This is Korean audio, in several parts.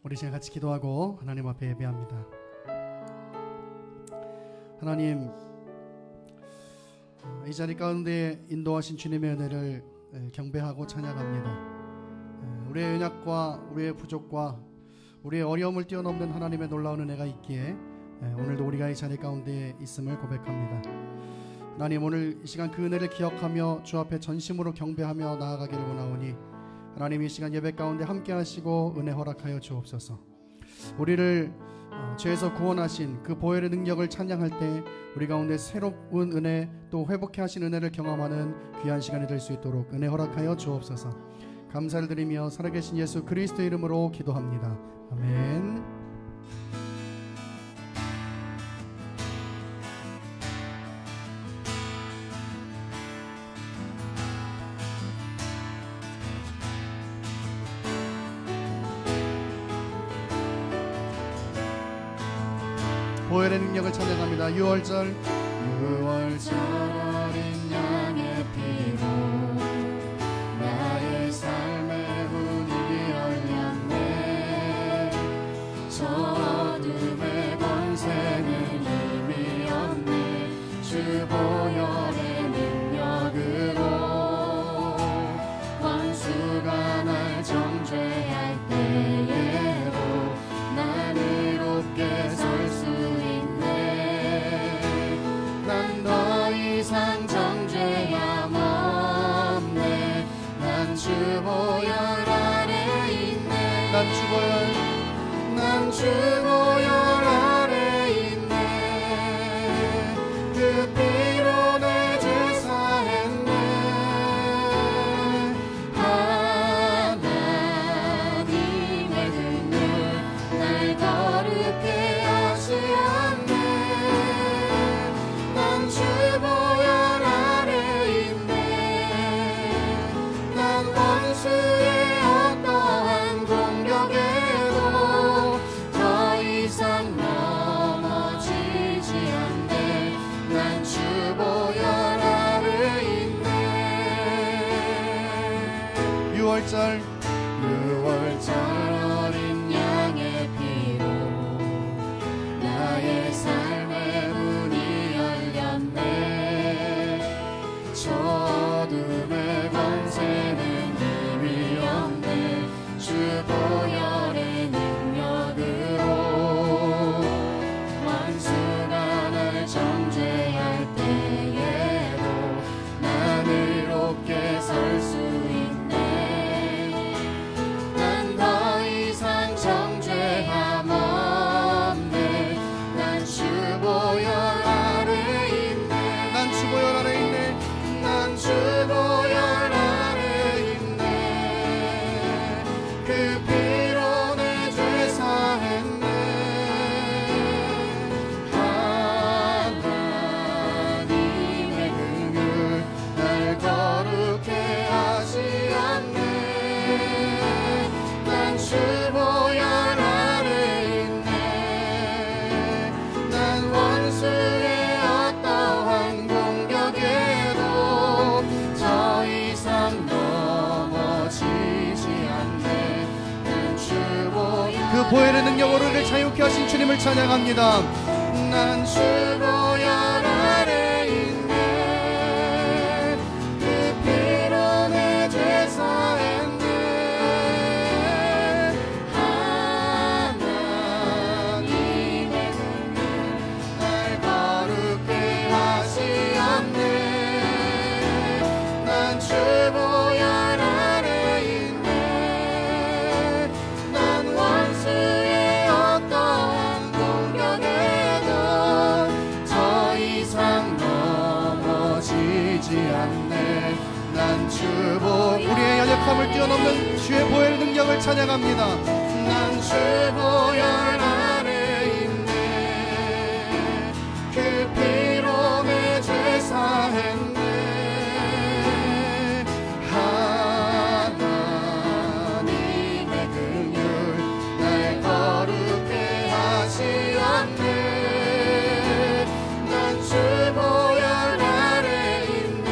우리 시간 같이 기도하고 하나님 앞에 예배합니다. 하나님, 이 자리 가운데 인도하신 주님의 은혜를 경배하고 찬양합니다. 우리의 연약과 우리의 부족과 우리의 어려움을 뛰어넘는 하나님의 놀라운 은혜가 있기에 오늘도 우리가 이 자리 가운데 있음을 고백합니다. 하나님, 오늘 이 시간 그 은혜를 기억하며 주 앞에 전심으로 경배하며 나아가기를 원하오니 하나님, 이 시간 예배 가운데 함께 하시고 은혜 허락하여 주옵소서. 우리를 죄에서 구원하신 그 보혈의 능력을 찬양할 때 우리 가운데 새로운 은혜, 또 회복해 하신 은혜를 경험하는 귀한 시간이 될 수 있도록 은혜 허락하여 주옵소서. 감사를 드리며 살아계신 예수 그리스도 이름으로 기도합니다. 아멘. 보혈의 능력을 찬양합니다. 6월절 어린 양의 피로 나의 삶의 문이 열렸네. 저 어둠의 권세는 의미 없네. 주 보혈의 능력으로 원수가 날 정죄할 때에도 난 의롭게 설 수 주보혈 아래 있네. 난 주보혈 아래 있네. 그 피로 내 죄 사했네. 하나님의 능력 날 거룩해 하시었네. 난 주보혈 아래 있네. 원수의 어떠한 공격에도 더 이상 넘어지지 않네. 난 주보혈 아래 있네. 6월절 어린 양의 피로 나의 삶의 문이 열렸네. 저 어둠의 권세는 주 보혈의 능력으로 원수가 날 정죄할 때에도 난 의롭게 설 수 있네. 난 더 이상 정죄함 없네. 난 주 보혈 아래 있네. 난 주 보혈 아래 있네. 난 주 보혈 아래 있네. 그 피로 내 죄 사했네. 하나님의 능력 날 거룩해 하시었네. 난 주 보혈 아래 있네. 난 원수의 어떠한 공격에도 더 이상 넘어지지 않네. 그 보혈의 능력으로 우리를 자유케 하신 주님을 찬양합니다. 난 주보혈 아래 있네. 그 피로 내 죄 사했네. 하나님의 능력 날 거룩해 하시었네. 난 주보혈 아래 있네. 난 원수의 어떠한 공격에도 더 이상 넘어지지 않네. 난 주보 우리의 연약함을 뛰어넘는 주의 보혈의 능력을 찬양합니다. 난 주보혈 아래 있네. 그 피로 내 죄 사했네. 하나님의 긍휼 날 거룩해 하시었네. 난 주보혈 아래 있네.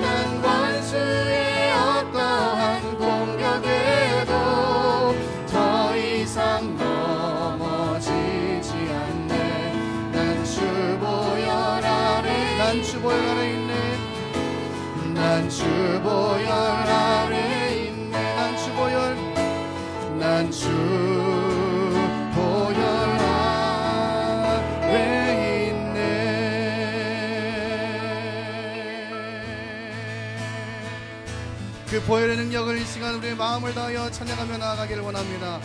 난 원수의 어떠한 공격에도 난 주 보혈 아래 있네. 난 주 보혈 아래 있네. 난 주 보혈, 난 주 보혈 아래 있네. 그 보혈의 능력을 이 시간 우리의 마음을 다하여 찬양하며 나아가기를 원합니다.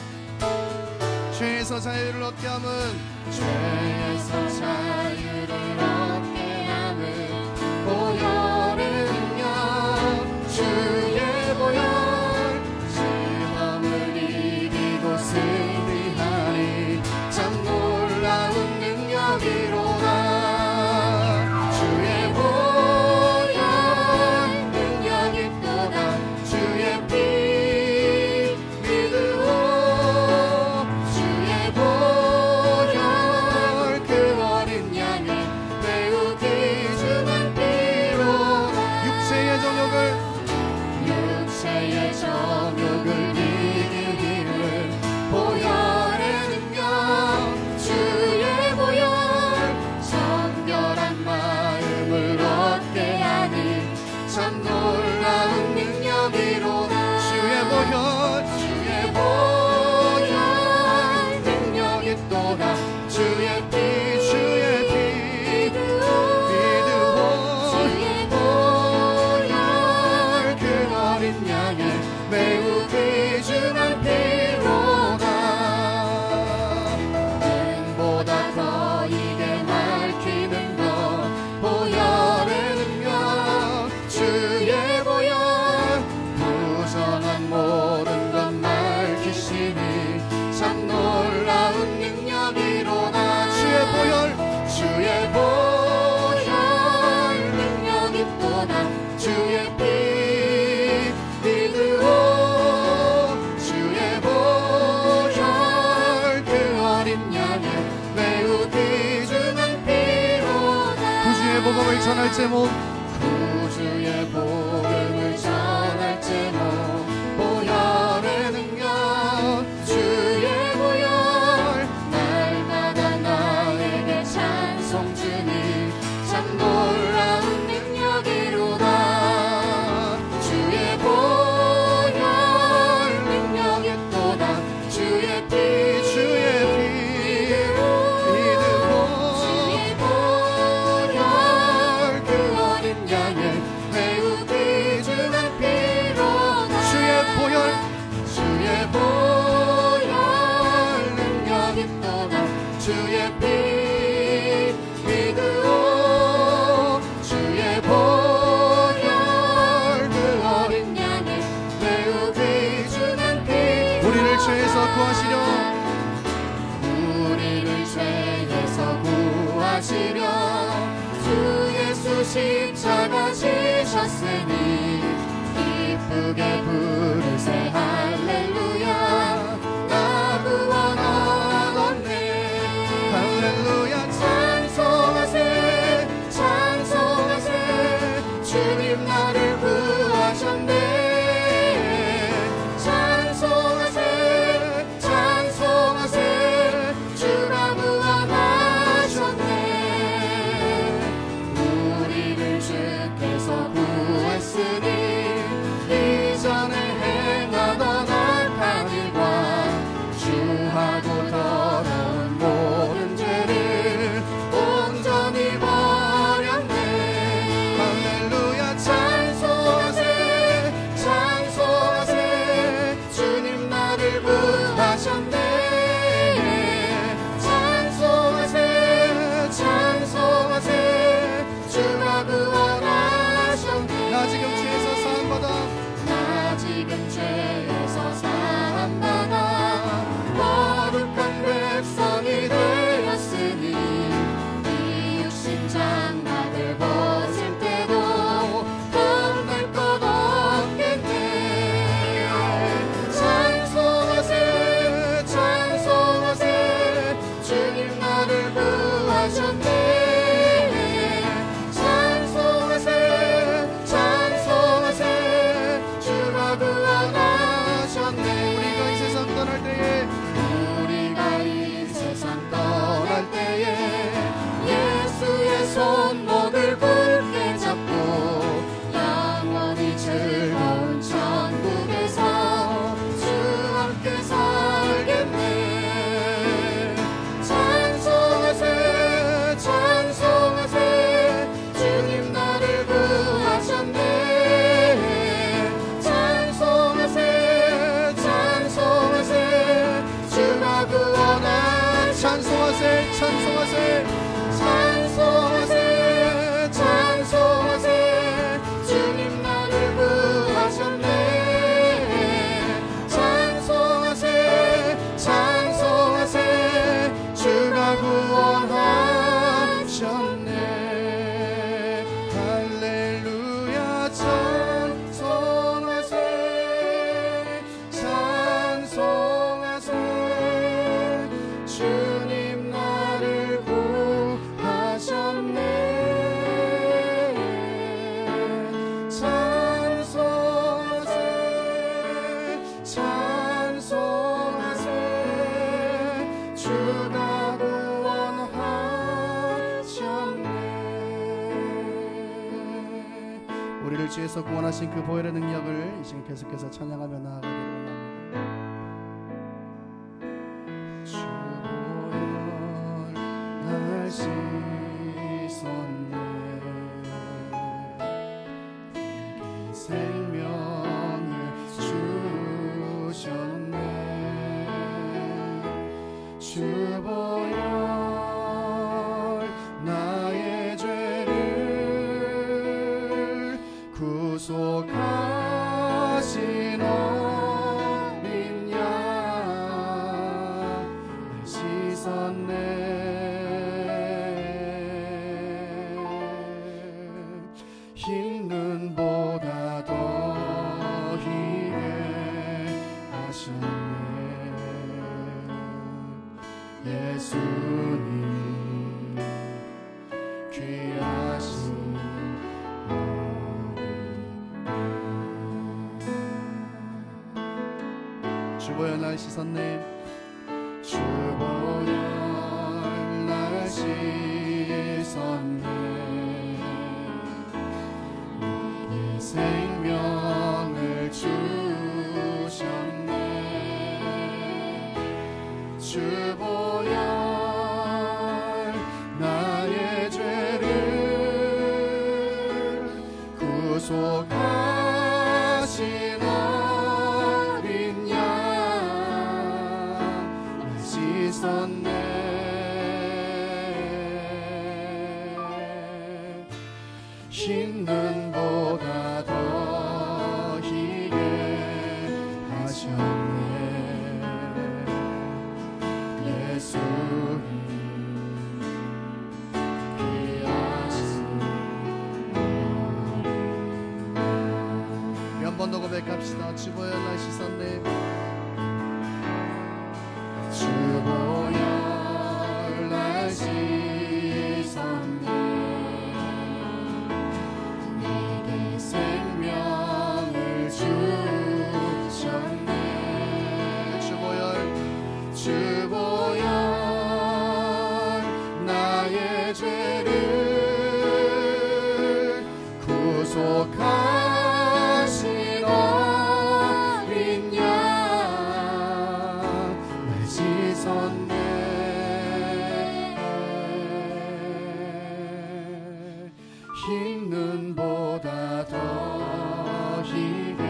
죄에서 자유를 얻게 함은, 죄에서 자유를 얻게 하는 보혈의 능력, 주의 보혈, 시험을 이기고 승리하니 참 놀라운 능력이로다. 주의 보혈 능력이 또다. 주의 피 믿으오. 주의 보혈 그 어린 양의 매우 귀중한 피로다. 육체의 정욕을 이길 힘은 보혈의 능력, 주의 보혈, 성결한 마음을 얻게 하니 참 놀라운 능력이로다. 주의 보혈, 주의 보혈 능력이 또다. 주의 피 믿으오. 주의 보혈 그 어린 양의 매우 귀중한 피로다. 눈보다 더 이게 밝히는 것 보혈의 능력, 주의 보혈, 부정한 모든 것 밝히시니 참 놀라운 능력이로다. 주의 보혈, 주의 보혈 능력이 또다. 주의 피 믿으오. 주의 보혈 그 어린 양의 매우 귀중한 피로다. 구주의 복음을 전할 제목, 구주의 복음을 전할 제목, 보혈의 능력, 주의 보혈, 날마다 나에게 찬송 주니 참 놀라운 능력이로다. 주의 보혈 능력이 또다. 주의 피 믿으오. 주의 보혈 그 어린 양의 매우 귀중한 피로다. 주의 보혈 능력이 또다. 주의 피 믿으오. 주의 보혈 그 어린 양의 매우 귀중한 피, 우리를 죄에서 구하시려, 우리를 죄에서 구하시려 주 예수 십자가 지셨으니 기쁘게 부르세 할렐루야. 나 구원하겠네. 할렐루야. 찬송하세 찬송하세. 주님 나를 구하셨네. 찬송하세 찬송하세. 주가 구원하셨네. 우리를 주께서 구했으니 이전에 우리를 죄에서 구원하신 그 보혈의 능력을 이 시간 계속해서 찬양하며 나아가기를 원합니다. 주 보혈 날 씻었네, 내게 생명을 주셨네. 주 보혈 나의 죄를 구속하신 어린 양 날 씻었네. 흰 눈보다 더 희게 하셨네. 예수님 귀하신 주 보혈 날 씻었네. 주 보혈 날 씻었네, 내게 생명을 주셨네. 주 보혈 나의 죄를 구속하신 어린 양 날 씻었네. 흰 눈보다 더 희게 하셨네. 예수님 귀하신 한 번 더 고백합시다. 주 보혈 날 씻었네. 주 보혈 날 씻었네, 내게 생명을 주셨네. 주 보혈 나의 죄를 구속하신 어린 양 날 씻었네. 흰 눈보다 더 희게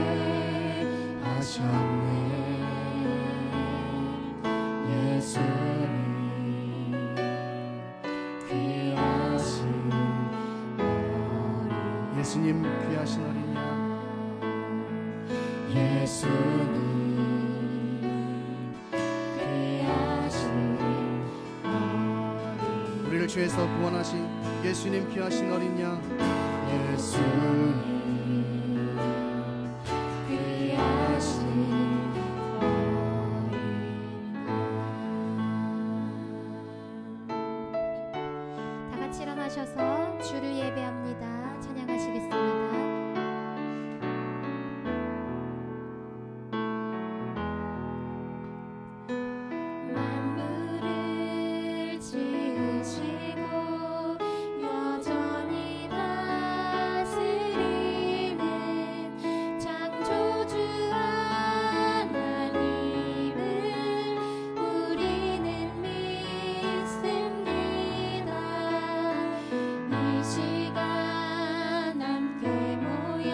하셨네. 예수님 귀하신 어린, 예수님 귀하신 어린 양, 예수님 귀하신 어린, 우리를 죄에서 구원하신 예수님 귀하신 어린 양, 예수님 귀하신 다 같이 일어나셔서 주를 예배합니다. 찬양하시겠습니다. 만물을 지으시고 여전히 다스리는 창조주 하나님을 우리는 믿습니다. 이 시간 함께 모여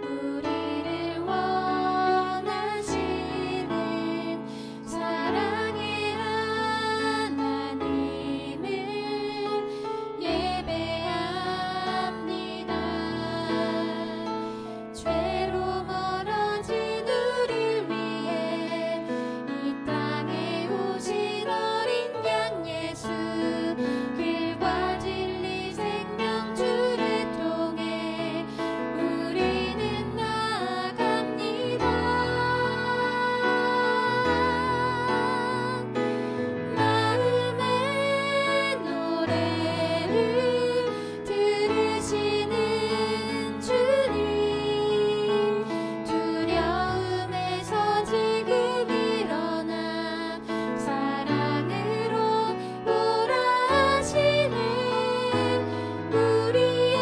우리를 원하시는 사랑의 하나님을 예배합니다. 죄로 멀어진 우릴 위해 이 땅에 오신 어린 양 예수, 길과 진리 생명 주를 통해 우리는 나아갑니다. 마음의 노래를 들으시는 주님, 두려움에서 지금 일어나 사랑으로 몰아하시는 우리의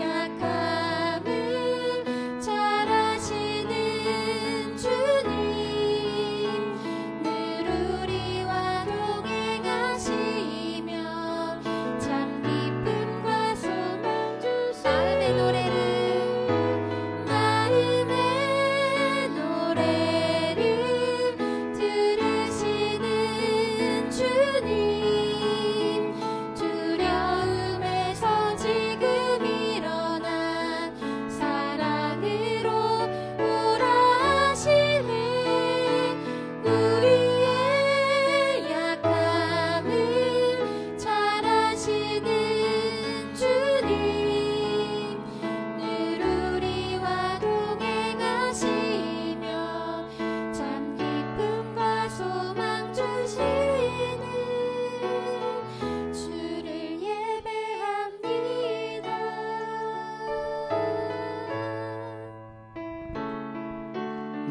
약한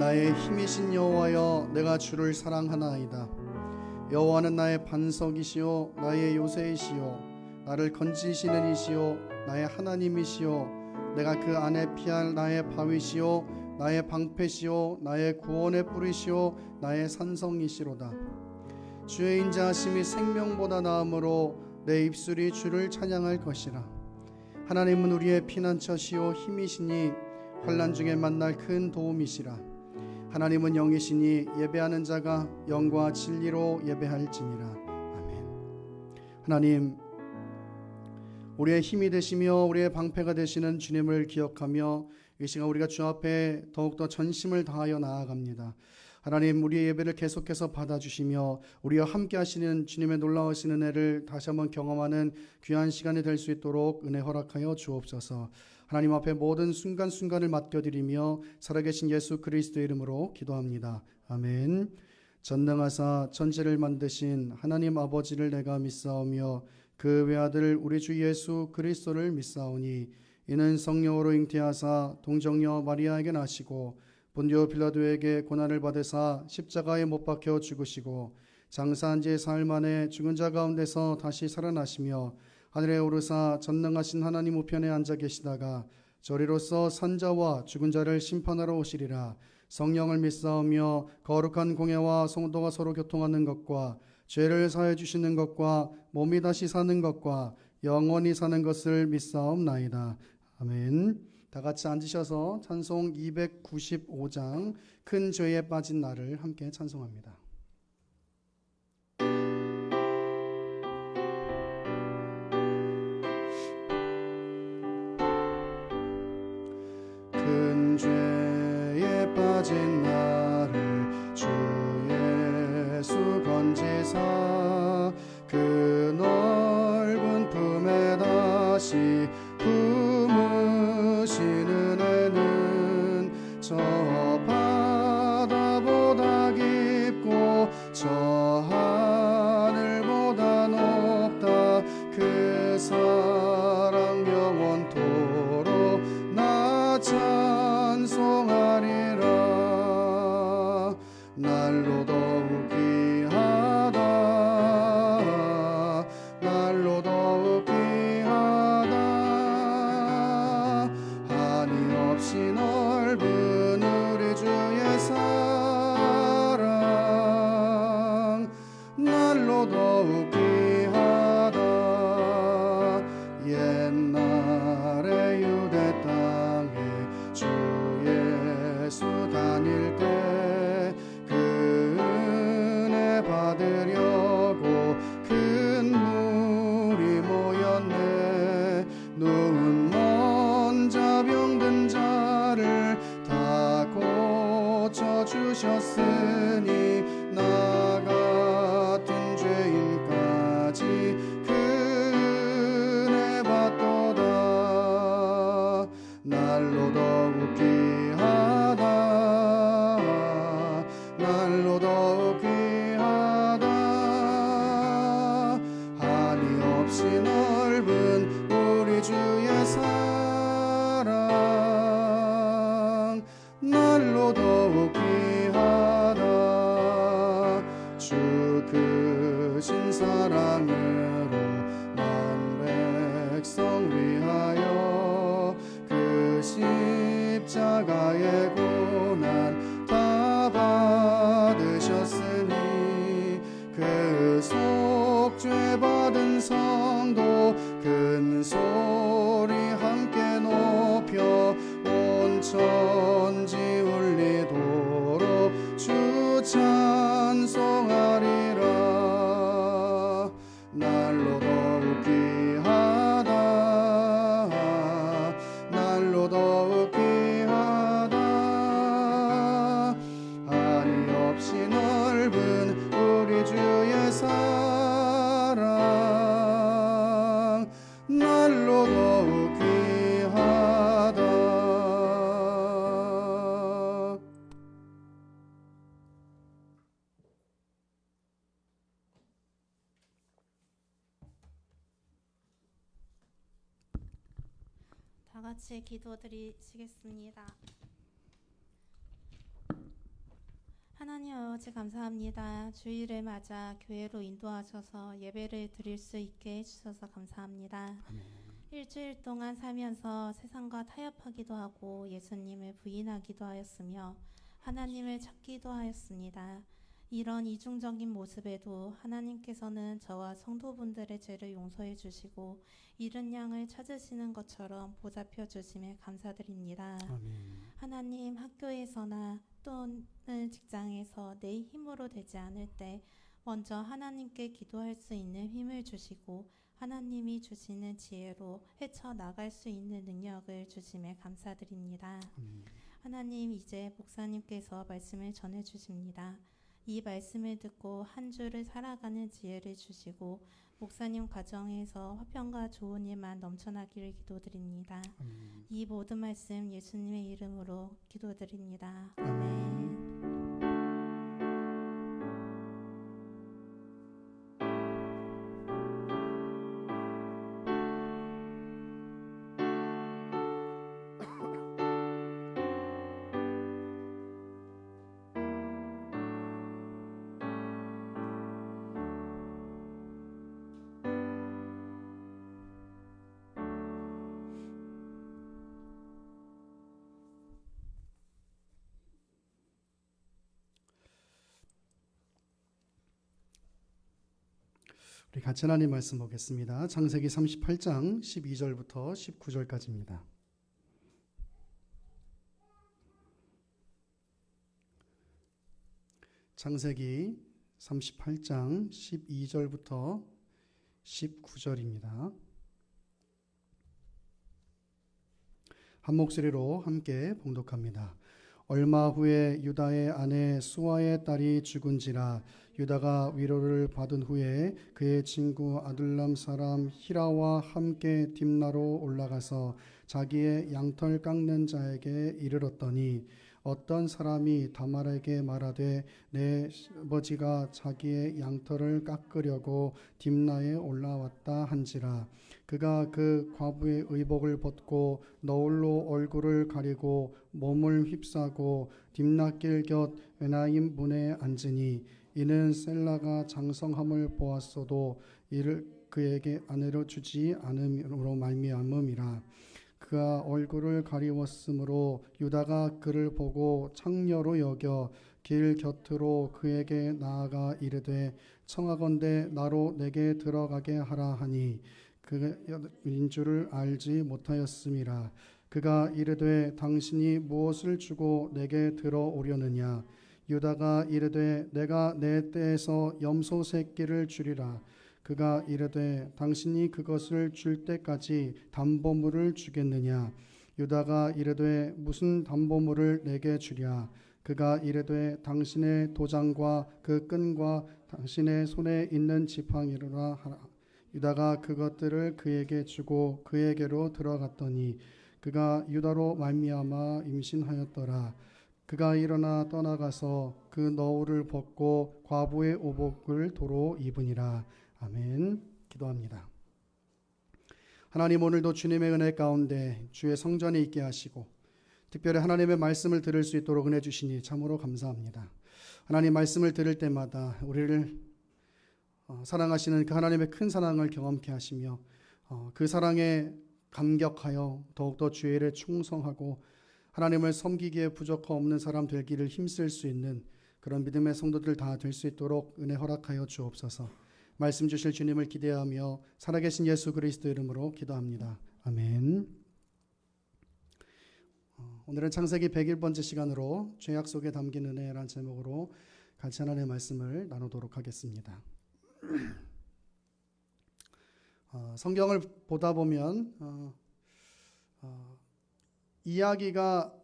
나의 힘이신 여호와여 내가 주를 사랑하나이다. 여호와는 나의 반석이시요 나의 요새이시요 나를 건지시는 이시요 나의 하나님이시요 내가 그 안에 피할 나의 바위시요 나의 방패시요 나의 구원의 뿌리시요 나의 산성이시로다. 주의 인자하심이 생명보다 나음으로 내 입술이 주를 찬양할 것이라. 하나님은 우리의 피난처시요 힘이시니 환난 중에 만날 큰 도움이시라. 하나님은 영이시니 예배하는 자가 영과 진리로 예배할지니라. 아멘. 하나님, 우리의 힘이 되시며 우리의 방패가 되시는 주님을 기억하며 이 시간 우리가 주 앞에 더욱더 전심을 다하여 나아갑니다. 하나님, 우리의 예배를 계속해서 받아주시며 우리와 함께 하시는 주님의 놀라우신 은혜를 다시 한번 경험하는 귀한 시간이 될 수 있도록 은혜 허락하여 주옵소서. 하나님 앞에 모든 순간순간을 맡겨드리며 살아계신 예수 그리스도의 이름으로 기도합니다. 아멘. 전능하사 천지를 만드신 하나님 아버지를 내가 믿사오며 그 외아들 우리 주 예수 그리스도를 믿사오니 이는 성령으로 잉태하사 동정녀 마리아에게 나시고 본디오 빌라도에게 고난을 받으사 십자가에 못 박혀 죽으시고 장사한 지 사흘 만에 죽은 자 가운데서 다시 살아나시며 하늘에 오르사 전능하신 하나님 우편에 앉아 계시다가 저리로서 산자와 죽은 자를 심판하러 오시리라. 성령을 믿사오며 거룩한 공예와 성도가 서로 교통하는 것과 죄를 사해 주시는 것과 몸이 다시 사는 것과 영원히 사는 것을 믿사옵나이다. 아멘. 다 같이 앉으셔서 찬송 295장 큰 죄에 빠진 나를 함께 찬송합니다. 큰 죄에 빠진 나를 주 예수 건지사 그 넓은 품에 다시 품으시는 은혜는 저 바다보다 깊고 저 하늘보다 높다. 그 사랑 영원토록 나 찬송하리라. 날로 더욱 귀하다. 날로 더욱 귀하다. 한이 없이 넓은 우리 주의 사랑 날로 더욱 귀하다. 옛날에 유대 땅에 주 예수 다닐 때 그 은혜 받으려고 큰 물이 모였네. 누운 먼 자 병든 자를 다 고쳐주셨으니 나 같은 죄인까지 그 은혜 받도다. 날로 더욱 귀하다. 날로 더욱 귀하다. 한이 없이 넓은 우리 주의 사랑 날로 더욱 귀하다. 주 크신 사랑으로 만 백성 위하여 그 십자가의 고난 다 받으셨으니 그 속죄 받은 성도 큰 소리 함께 높여 온 천지 울리도록 주 찬송하리라. 날로 더욱 귀하다. 날로 더욱 귀하다. 한이 없이 넓은 우리 주의 사랑 날로 더욱 귀하다. 다 같이 기도드리시겠습니다. 하나님 아버지 감사합니다. 주일을 맞아 교회로 인도하셔서 예배를 드릴 수 있게 해주셔서 감사합니다. 일주일 동안 살면서 세상과 타협하기도 하고 예수님을 부인하기도 하였으며 하나님을 찾기도 하였습니다. 이런 이중적인 모습에도 하나님께서는 저와 성도분들의 죄를 용서해 주시고 잃은 양을 찾으시는 것처럼 보살펴 주심에 감사드립니다. 하나님, 학교에서나 또는 직장에서 내 힘으로 되지 않을 때 먼저 하나님께 기도할 수 있는 힘을 주시고 하나님이 주시는 지혜로 헤쳐나갈 수 있는 능력을 주심에 감사드립니다. 하나님, 이제 목사님께서 말씀을 전해주십니다. 이 말씀을 듣고 한 주를 살아가는 지혜를 주시고 목사님 가정에서 화평과 좋은 일만 넘쳐나기를 기도드립니다. 이 모든 말씀 예수님의 이름으로 기도드립니다. 아멘. 우리 같이 하나님 말씀 보겠습니다. 창세기 38장 12절부터 19절까지입니다. 창세기 38장 12절부터 19절입니다. 한 목소리로 함께 봉독합니다. 얼마 후에 유다의 아내 수아의 딸이 죽은지라 유다가 위로를 받은 후에 그의 친구 아둘람 사람 히라와 함께 딥나로 올라가서 자기의 양털 깎는 자에게 이르렀더니 어떤 사람이 다말에게 말하되 내 아버지가 자기의 양털을 깎으려고 딥나에 올라왔다 한지라 그가 그 과부의 의복을 벗고 너울로 얼굴을 가리고 몸을 휩싸고 딥나길 곁 에나임 문에 앉으니 이는 셀라가 장성함을 보았어도 이를 그에게 아내로 주지 않음으로 말미암음이라. 그가 얼굴을 가리웠으므로 유다가 그를 보고 창녀로 여겨 길 곁으로 그에게 나아가 이르되 청하건대 나로 내게 들어가게 하라 하니 그인 줄을 알지 못하였음이라. 그가 이르되 당신이 무엇을 주고 내게 들어오려느냐. 유다가 이르되 내가 내 떼에서 염소 새끼를 주리라. 그가 이르되 당신이 그것을 줄 때까지 담보물을 주겠느냐. 유다가 이르되 무슨 담보물을 내게 주랴. 그가 이르되 당신의 도장과 그 끈과 당신의 손에 있는 지팡이로라 하라. 유다가 그것들을 그에게 주고 그에게로 들어갔더니 그가 유다로 말미암아 임신하였더라. 그가 일어나 떠나가서 그 너울을 벗고 과부의 오복을 도로 입으니라. 아멘. 기도합니다. 하나님, 오늘도 주님의 은혜 가운데 주의 성전에 있게 하시고 특별히 하나님의 말씀을 들을 수 있도록 은혜 주시니 참으로 감사합니다. 하나님 말씀을 들을 때마다 우리를 사랑하시는 그 하나님의 큰 사랑을 경험케 하시며 그 사랑에 감격하여 더욱더 주의 일에 충성하고 하나님을 섬기기에 부족함 없는 사람 되기를 힘쓸 수 있는 그런 믿음의 성도들 다 될 수 있도록 은혜 허락하여 주옵소서. 말씀 주실 주님을 기대하며 살아계신 예수 그리스도 이름으로 기도합니다. 아멘. 오늘은 창세기 101번째 시간으로 죄악 속에 담긴 은혜라는 제목으로 같이 하나님의 말씀을 나누도록 하겠습니다. 성경을 보다 보면 이야기가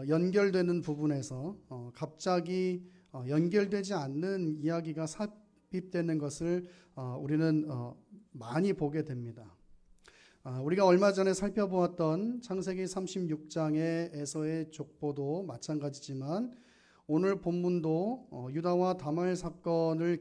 연결되는 부분에서 갑자기 연결되지 않는 이야기가 삽입되는 것을 우리는 많이 보게 됩니다. 우리가 얼마 전에 살펴보았던 창세기 36장의 에서의 족보도 마찬가지지만 오늘 본문도 유다와 다말 사건을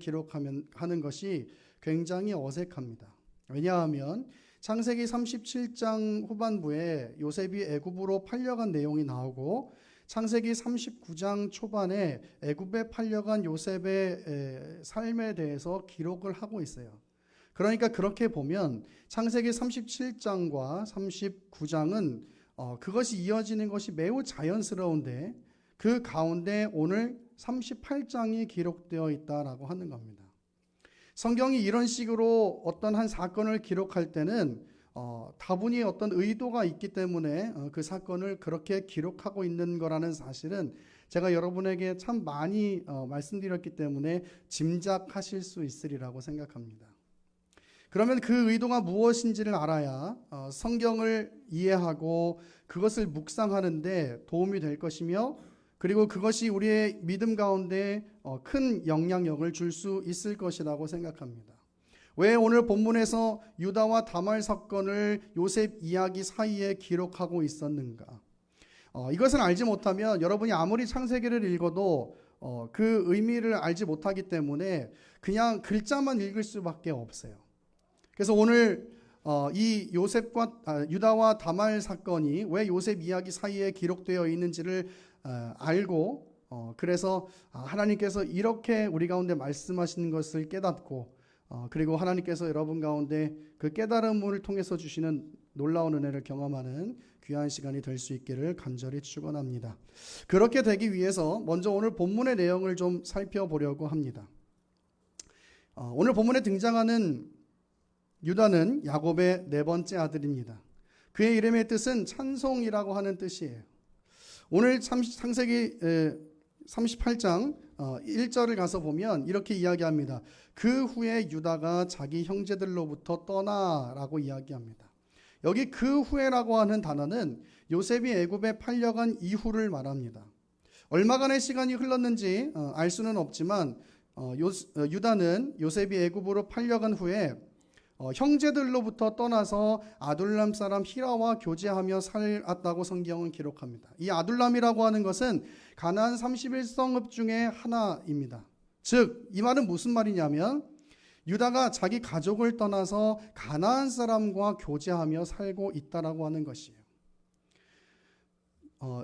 하는 것이 굉장히 어색합니다. 왜냐하면 창세기 37장 후반부에 요셉이 애굽으로 팔려간 내용이 나오고 창세기 39장 초반에 애굽에 팔려간 요셉의 삶에 대해서 기록을 하고 있어요. 그러니까 그렇게 보면 창세기 37장과 39장은 그것이 이어지는 것이 매우 자연스러운데 그 가운데 오늘 38장이 기록되어 있다라고 하는 겁니다. 성경이 이런 식으로 어떤 한 사건을 기록할 때는 다분히 어떤 의도가 있기 때문에 그 사건을 그렇게 기록하고 있는 거라는 사실은 제가 여러분에게 참 많이 말씀드렸기 때문에 짐작하실 수 있으리라고 생각합니다. 그러면 그 의도가 무엇인지를 알아야 성경을 이해하고 그것을 묵상하는데 도움이 될 것이며 그리고 그것이 우리의 믿음 가운데 큰 영향력을 줄 수 있을 것이라고 생각합니다. 왜 오늘 본문에서 유다와 다말 사건을 요셉 이야기 사이에 기록하고 있었는가? 이것을 알지 못하면 여러분이 아무리 창세기를 읽어도 그 의미를 알지 못하기 때문에 그냥 글자만 읽을 수밖에 없어요. 그래서 오늘 이 유다와 다말 사건이 왜 요셉 이야기 사이에 기록되어 있는지를 알고 그래서 하나님께서 이렇게 우리 가운데 말씀하시는 것을 깨닫고 그리고 하나님께서 여러분 가운데 그 깨달음을 통해서 주시는 놀라운 은혜를 경험하는 귀한 시간이 될 수 있기를 간절히 축원합니다. 그렇게 되기 위해서 먼저 오늘 본문의 내용을 좀 살펴보려고 합니다. 오늘 본문에 등장하는 유다는 야곱의 네 번째 아들입니다. 그의 이름의 뜻은 찬송이라고 하는 뜻이에요. 오늘 창세기 38장 1절을 가서 보면 이렇게 이야기합니다. 그 후에 유다가 자기 형제들로부터 떠나라고 이야기합니다. 여기 그 후에라고 하는 단어는 요셉이 애굽에 팔려간 이후를 말합니다. 얼마간의 시간이 흘렀는지 알 수는 없지만 유다는 요셉이 애굽으로 팔려간 후에 형제들로부터 떠나서 아둘람 사람 히라와 교제하며 살았다고 성경은 기록합니다. 이 아둘람이라고 하는 것은 가나안 31성읍 중에 하나입니다. 즉, 이 말은 무슨 말이냐면 유다가 자기 가족을 떠나서 가나안 사람과 교제하며 살고 있다라고 하는 것이에요.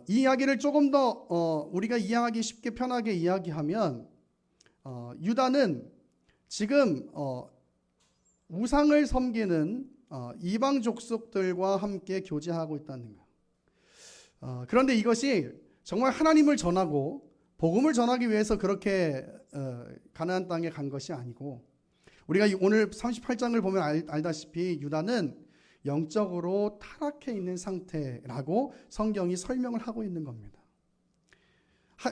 이 이야기를 조금 더 우리가 이해하기 쉽게 편하게 이야기하면 유다는 지금 우상을 섬기는 이방 족속들과 함께 교제하고 있다는 거예요. 그런데 이것이 정말 하나님을 전하고 복음을 전하기 위해서 그렇게 가나안 땅에 간 것이 아니고 우리가 오늘 38장을 보면 알다시피 유다는 영적으로 타락해 있는 상태라고 성경이 설명을 하고 있는 겁니다.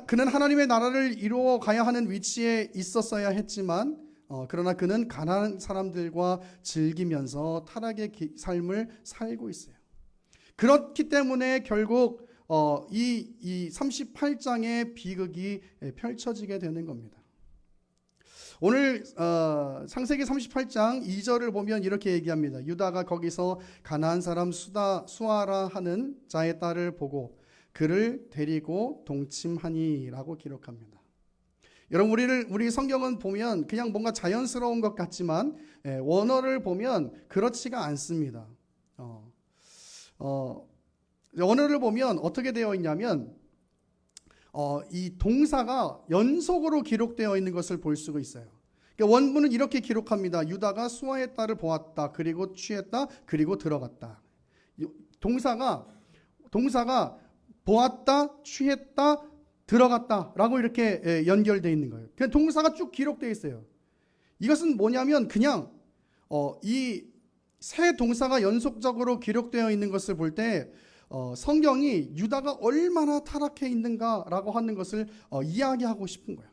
그는 하나님의 나라를 이루어 가야 하는 위치에 있었어야 했지만 그러나 그는 가난한 사람들과 즐기면서 타락의 삶을 살고 있어요. 그렇기 때문에 결국 이 38장의 비극이 펼쳐지게 되는 겁니다. 오늘 창세기 38장 2절을 보면 이렇게 얘기합니다. 유다가 거기서 가나안 사람 수아라 하는 자의 딸을 보고 그를 데리고 동침하니라고 기록합니다. 여러분 우리 성경은 보면 그냥 뭔가 자연스러운 것 같지만 원어를 보면 그렇지가 않습니다. 원어를 보면 어떻게 되어 있냐면 이 동사가 연속으로 기록되어 있는 것을 볼 수가 있어요. 그러니까 원문은 이렇게 기록합니다. 유다가 수아의 딸을 보았다. 그리고 취했다. 그리고 들어갔다. 동사가 보았다, 취했다, 들어갔다라고 이렇게 연결되어 있는 거예요. 그냥 동사가 쭉 기록되어 있어요. 이것은 뭐냐면 그냥 이 세 동사가 연속적으로 기록되어 있는 것을 볼 때 성경이 유다가 얼마나 타락해 있는가라고 하는 것을 이야기하고 싶은 거예요.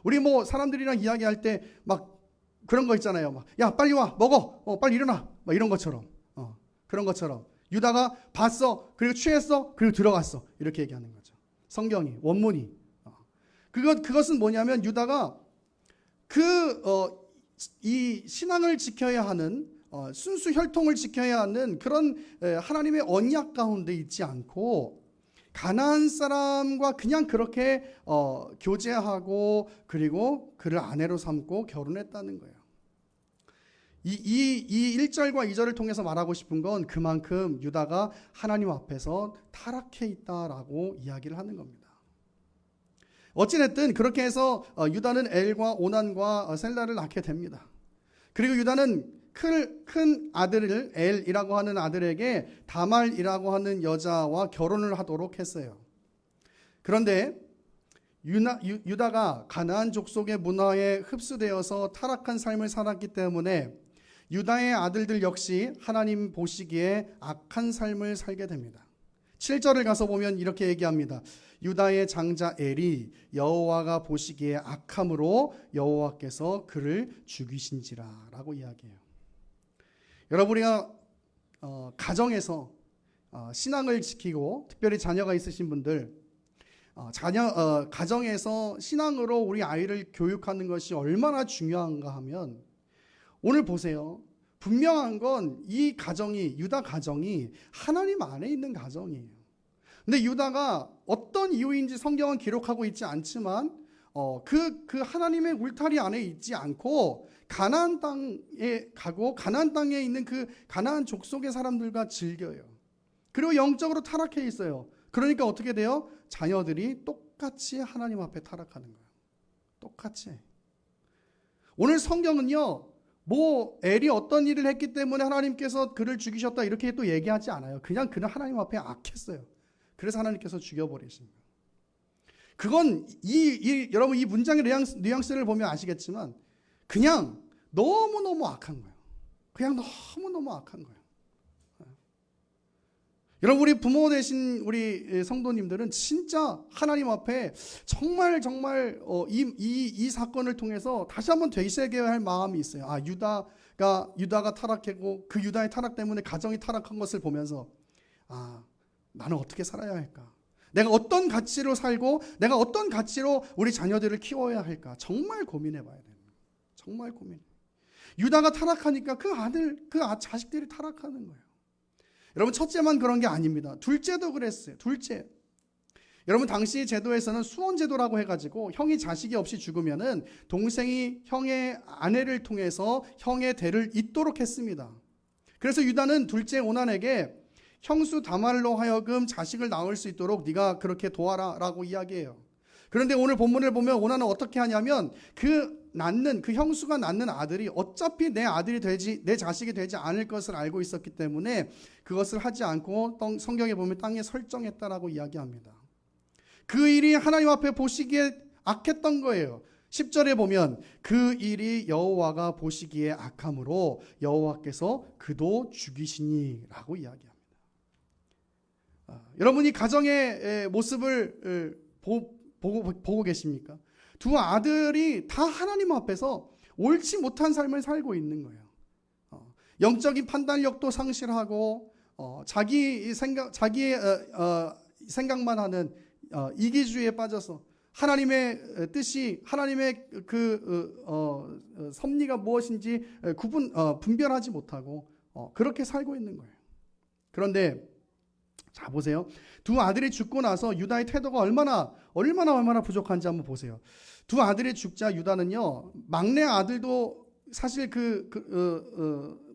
우리 뭐 사람들이랑 이야기할 때 막 그런 거 있잖아요. 막, 야 빨리 와 먹어, 빨리 일어나, 막 이런 것처럼 그런 것처럼 유다가 봤어, 그리고 취했어, 그리고 들어갔어 이렇게 얘기하는 거죠. 성경이 원문이 그것은 뭐냐면 유다가 이 신앙을 지켜야 하는 순수 혈통을 지켜야 하는 그런 하나님의 언약 가운데 있지 않고 가나안 사람과 그냥 그렇게 교제하고 그리고 그를 아내로 삼고 결혼했다는 거예요. 이 1절과 2절을 통해서 말하고 싶은 건 그만큼 유다가 하나님 앞에서 타락해 있다라고 이야기를 하는 겁니다. 어찌됐든 그렇게 해서 유다는 엘과 오난과 셀라를 낳게 됩니다. 그리고 유다는 큰 아들을 엘이라고 하는 아들에게 다말이라고 하는 여자와 결혼을 하도록 했어요. 그런데 유다가 가나안 족속의 문화에 흡수되어서 타락한 삶을 살았기 때문에 유다의 아들들 역시 하나님 보시기에 악한 삶을 살게 됩니다. 7절을 가서 보면 이렇게 얘기합니다. 유다의 장자 엘이 여호와가 보시기에 악함으로 여호와께서 그를 죽이신지라 라고 이야기해요. 여러분, 우리가 가정에서 신앙을 지키고 특별히 자녀가 있으신 분들 가정에서 신앙으로 우리 아이를 교육하는 것이 얼마나 중요한가 하면 오늘 보세요. 분명한 건 이 가정이 유다 가정이 하나님 안에 있는 가정이에요. 근데 유다가 어떤 이유인지 성경은 기록하고 있지 않지만 그 하나님의 울타리 안에 있지 않고 가나안 땅에 가고 가나안 땅에 있는 그 가나안 족속의 사람들과 즐겨요. 그리고 영적으로 타락해 있어요. 그러니까 어떻게 돼요? 자녀들이 똑같이 하나님 앞에 타락하는 거예요. 똑같이. 오늘 성경은요, 뭐 엘이 어떤 일을 했기 때문에 하나님께서 그를 죽이셨다 이렇게 또 얘기하지 않아요. 그냥 그는 하나님 앞에 악했어요. 그래서 하나님께서 죽여버리신 거예요. 그건 여러분 이 문장의 뉘앙스를 보면 아시겠지만 그냥 너무너무 악한 거예요. 그냥 너무너무 악한 거예요. 여러분, 우리 부모 되신 우리 성도님들은 진짜 하나님 앞에 정말 이 사건을 통해서 다시 한번 되새겨야 할 마음이 있어요. 유다가 타락했고 그 유다의 타락 때문에 가정이 타락한 것을 보면서 나는 어떻게 살아야 할까? 내가 어떤 가치로 살고 내가 어떤 가치로 우리 자녀들을 키워야 할까? 정말 고민해 봐야 돼요. 정말 고민. 유다가 타락하니까 그 자식들이 타락하는 거예요. 여러분, 첫째만 그런 게 아닙니다. 둘째도 그랬어요. 둘째. 여러분, 당시 제도에서는 수원제도라고 해가지고 형이 자식이 없이 죽으면은 동생이 형의 아내를 통해서 형의 대를 잇도록 했습니다. 그래서 유다는 둘째 오난에게 형수 다말로 하여금 자식을 낳을 수 있도록 네가 그렇게 도와라 라고 이야기해요. 그런데 오늘 본문을 보면 오난은 어떻게 하냐면 그 형수가 낳는 아들이 어차피 내 자식이 되지 않을 것을 알고 있었기 때문에 그것을 하지 않고 성경에 보면 땅에 설정했다라고 이야기합니다. 그 일이 하나님 앞에 보시기에 악했던 거예요. 10절에 보면 그 일이 여호와가 보시기에 악함으로 여호와께서 그도 죽이시니 라고 이야기합니다. 여러분이 가정의 모습을 보고 계십니까? 두 아들이 다 하나님 앞에서 옳지 못한 삶을 살고 있는 거예요. 영적인 판단력도 상실하고 자기의 생각만 하는 이기주의에 빠져서 하나님의 뜻이 하나님의 섭리가 무엇인지 분별하지 못하고 그렇게 살고 있는 거예요. 그런데 자 보세요. 두 아들이 죽고 나서 유다의 태도가 얼마나 부족한지 한번 보세요. 두 아들이 죽자 유다는요, 막내 아들도 사실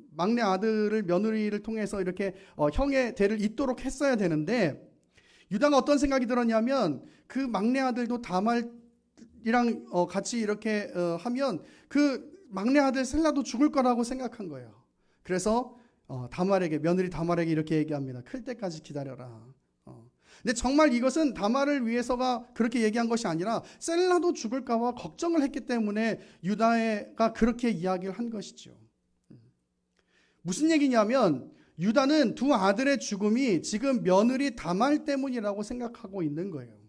막내 아들을 며느리를 통해서 이렇게 형의 대를 잇도록 했어야 되는데 유다가 어떤 생각이 들었냐면 그 막내 아들도 다말이랑 같이 이렇게 하면 그 막내 아들 셀라도 죽을 거라고 생각한 거예요. 그래서 며느리 다말에게 이렇게 얘기합니다. 클 때까지 기다려라. 근데 정말 이것은 다말을 위해서가 그렇게 얘기한 것이 아니라 셀라도 죽을까 봐 걱정을 했기 때문에 유다가 그렇게 이야기를 한 것이죠. 무슨 얘기냐면 유다는 두 아들의 죽음이 지금 며느리 다말 때문이라고 생각하고 있는 거예요.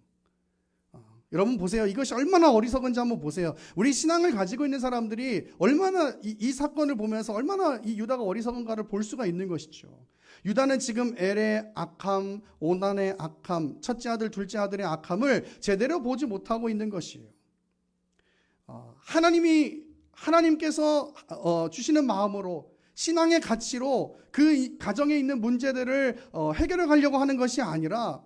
여러분 보세요. 이것이 얼마나 어리석은지 한번 보세요. 우리 신앙을 가지고 있는 사람들이 얼마나 이 사건을 보면서 얼마나 이 유다가 어리석은가를 볼 수가 있는 것이죠. 유다는 지금 엘의 악함, 오난의 악함, 첫째 아들, 둘째 아들의 악함을 제대로 보지 못하고 있는 것이에요. 하나님께서 주시는 마음으로 신앙의 가치로 그 가정에 있는 문제들을 해결해 가려고 하는 것이 아니라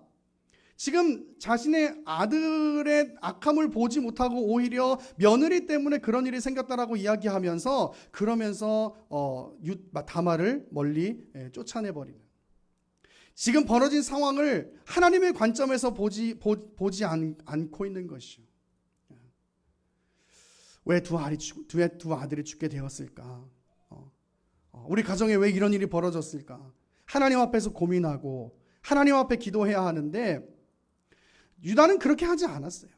지금 자신의 아들의 악함을 보지 못하고 오히려 며느리 때문에 그런 일이 생겼다라고 이야기하면서 그러면서 다말을 멀리 쫓아내버리는, 지금 벌어진 상황을 하나님의 관점에서 보지 않고 있는 것이요. 왜 두 아들이 죽게 되었을까? 우리 가정에 왜 이런 일이 벌어졌을까? 하나님 앞에서 고민하고 하나님 앞에 기도해야 하는데 유다는 그렇게 하지 않았어요.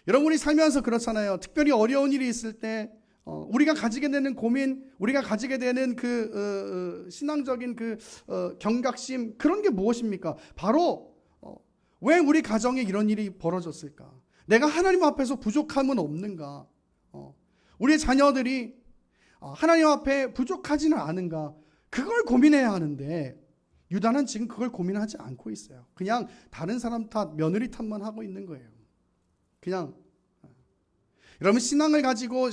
여러분이 살면서 그렇잖아요. 특별히 어려운 일이 있을 때 우리가 가지게 되는 고민, 우리가 가지게 되는 신앙적인 경각심, 그런 게 무엇입니까? 바로 왜 우리 가정에 이런 일이 벌어졌을까? 내가 하나님 앞에서 부족함은 없는가? 우리 자녀들이 하나님 앞에 부족하지는 않은가? 그걸 고민해야 하는데 유다는 지금 그걸 고민하지 않고 있어요. 그냥 다른 사람 탓, 며느리 탓만 하고 있는 거예요. 그냥 여러분, 신앙을 가지고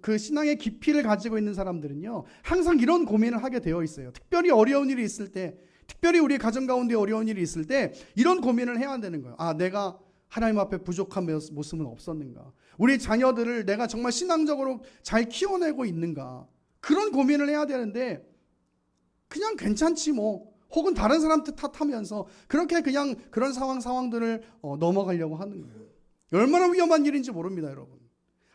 그 신앙의 깊이를 가지고 있는 사람들은요, 항상 이런 고민을 하게 되어 있어요. 특별히 어려운 일이 있을 때, 특별히 우리 가정 가운데 어려운 일이 있을 때 이런 고민을 해야 되는 거예요. 내가 하나님 앞에 부족한 모습은 없었는가? 우리 자녀들을 내가 정말 신앙적으로 잘 키워내고 있는가? 그런 고민을 해야 되는데 그냥 괜찮지 뭐, 혹은 다른 사람 탓하면서 그렇게 그냥 그런 상황들을 넘어가려고 하는 거예요. 얼마나 위험한 일인지 모릅니다, 여러분.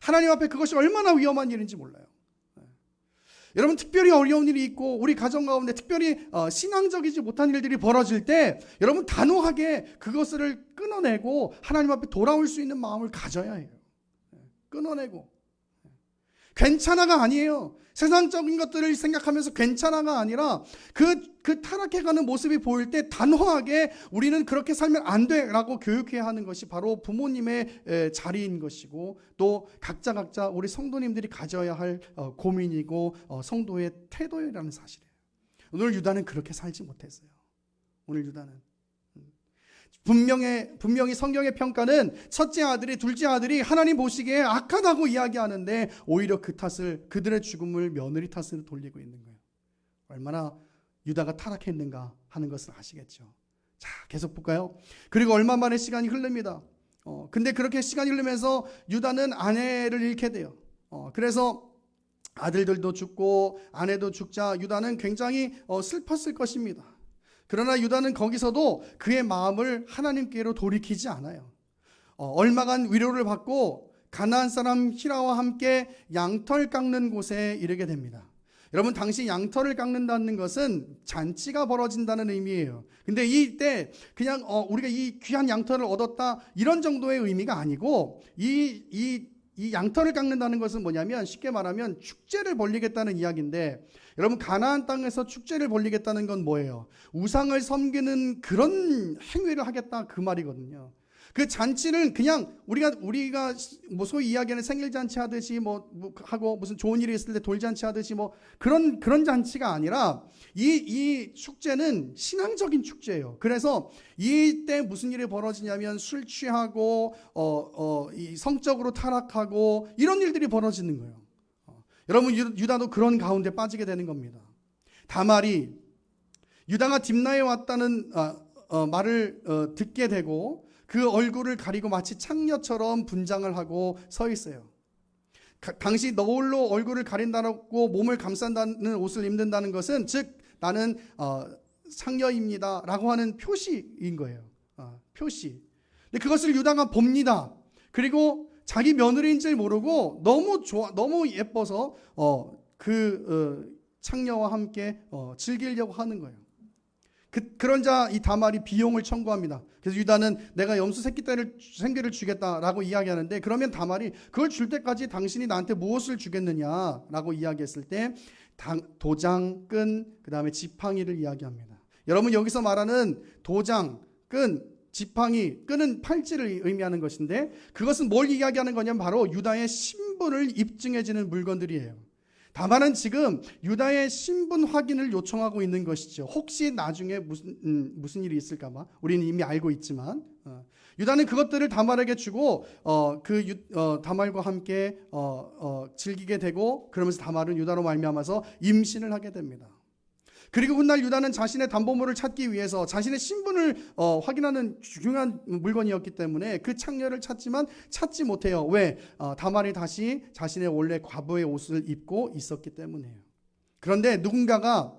하나님 앞에 그것이 얼마나 위험한 일인지 몰라요. 여러분, 특별히 어려운 일이 있고 우리 가정 가운데 특별히 신앙적이지 못한 일들이 벌어질 때 여러분, 단호하게 그것을 끊어내고 하나님 앞에 돌아올 수 있는 마음을 가져야 해요. 끊어내고. 괜찮아가 아니에요. 세상적인 것들을 생각하면서 괜찮아가 아니라 그 타락해가는 모습이 보일 때 단호하게 우리는 그렇게 살면 안 돼라고 교육해야 하는 것이 바로 부모님의 자리인 것이고, 또 각자 우리 성도님들이 가져야 할 고민이고 성도의 태도라는 사실이에요. 오늘 유다는 그렇게 살지 못했어요. 오늘 유다는 분명히 성경의 평가는 첫째 아들이 둘째 아들이 하나님 보시기에 악하다고 이야기하는데 오히려 그들의 죽음을 며느리 탓으로 돌리고 있는 거예요. 얼마나 유다가 타락했는가 하는 것을 아시겠죠. 자, 계속 볼까요? 그리고 얼마 만에 시간이 흐릅니다. 근데 그렇게 시간이 흐르면서 유다는 아내를 잃게 돼요. 그래서 아들들도 죽고 아내도 죽자 유다는 굉장히 슬펐을 것입니다. 그러나 유다는 거기서도 그의 마음을 하나님께로 돌이키지 않아요. 얼마간 위로를 받고 가나안 사람 히라와 함께 양털 깎는 곳에 이르게 됩니다. 여러분, 당시 양털을 깎는다는 것은 잔치가 벌어진다는 의미예요. 근데 이때 그냥 우리가 이 귀한 양털을 얻었다 이런 정도의 의미가 아니고, 이 양털을 깎는다는 것은 뭐냐면 쉽게 말하면 축제를 벌리겠다는 이야기인데, 여러분, 가나안 땅에서 축제를 벌리겠다는 건 뭐예요? 우상을 섬기는 그런 행위를 하겠다, 그 말이거든요. 그 잔치는 그냥 우리가 뭐 소위 이야기하는 생일 잔치 하듯이 뭐 하고 무슨 좋은 일이 있을 때 돌잔치 하듯이 뭐 그런 잔치가 아니라 이 축제는 신앙적인 축제예요. 그래서 이때 무슨 일이 벌어지냐면 술 취하고 이 성적으로 타락하고 이런 일들이 벌어지는 거예요. 여러분, 유다도 그런 가운데 빠지게 되는 겁니다. 다말이 유다가 딥나에 왔다는 말을 듣게 되고 그 얼굴을 가리고 마치 창녀처럼 분장을 하고 서 있어요. 당시 너울로 얼굴을 가린다고 몸을 감싼다는 옷을 입는다는 것은 즉 나는 창녀입니다 라고 하는 표시인 거예요. 표시. 근데 그것을 유다가 봅니다. 그리고 자기 며느리인 줄 모르고 너무 예뻐서 창녀와 함께 즐기려고 하는 거예요. 그런자 이 다말이 비용을 청구합니다. 그래서 유다는 내가 염소 생계를 주겠다라고 이야기하는데, 그러면 다말이 그걸 줄 때까지 당신이 나한테 무엇을 주겠느냐라고 이야기했을 때 도장, 끈, 그 다음에 지팡이를 이야기합니다. 여러분, 여기서 말하는 도장, 끈, 지팡이, 끈은 팔찌를 의미하는 것인데 그것은 뭘 이야기하는 거냐면 바로 유다의 신분을 입증해주는 물건들이에요. 다만은 지금 유다의 신분 확인을 요청하고 있는 것이죠. 혹시 나중에 무슨 일이 있을까봐 우리는 이미 알고 있지만 유다는 그것들을 다말에게 주고 다말과 함께 즐기게 되고, 그러면서 다말은 유다로 말미암아서 임신을 하게 됩니다. 그리고 훗날 유다는 자신의 담보물을 찾기 위해서 자신의 신분을 확인하는 중요한 물건이었기 때문에 그 창녀를 찾지만 찾지 못해요. 왜? 다말이 다시 자신의 원래 과부의 옷을 입고 있었기 때문이에요. 그런데 누군가가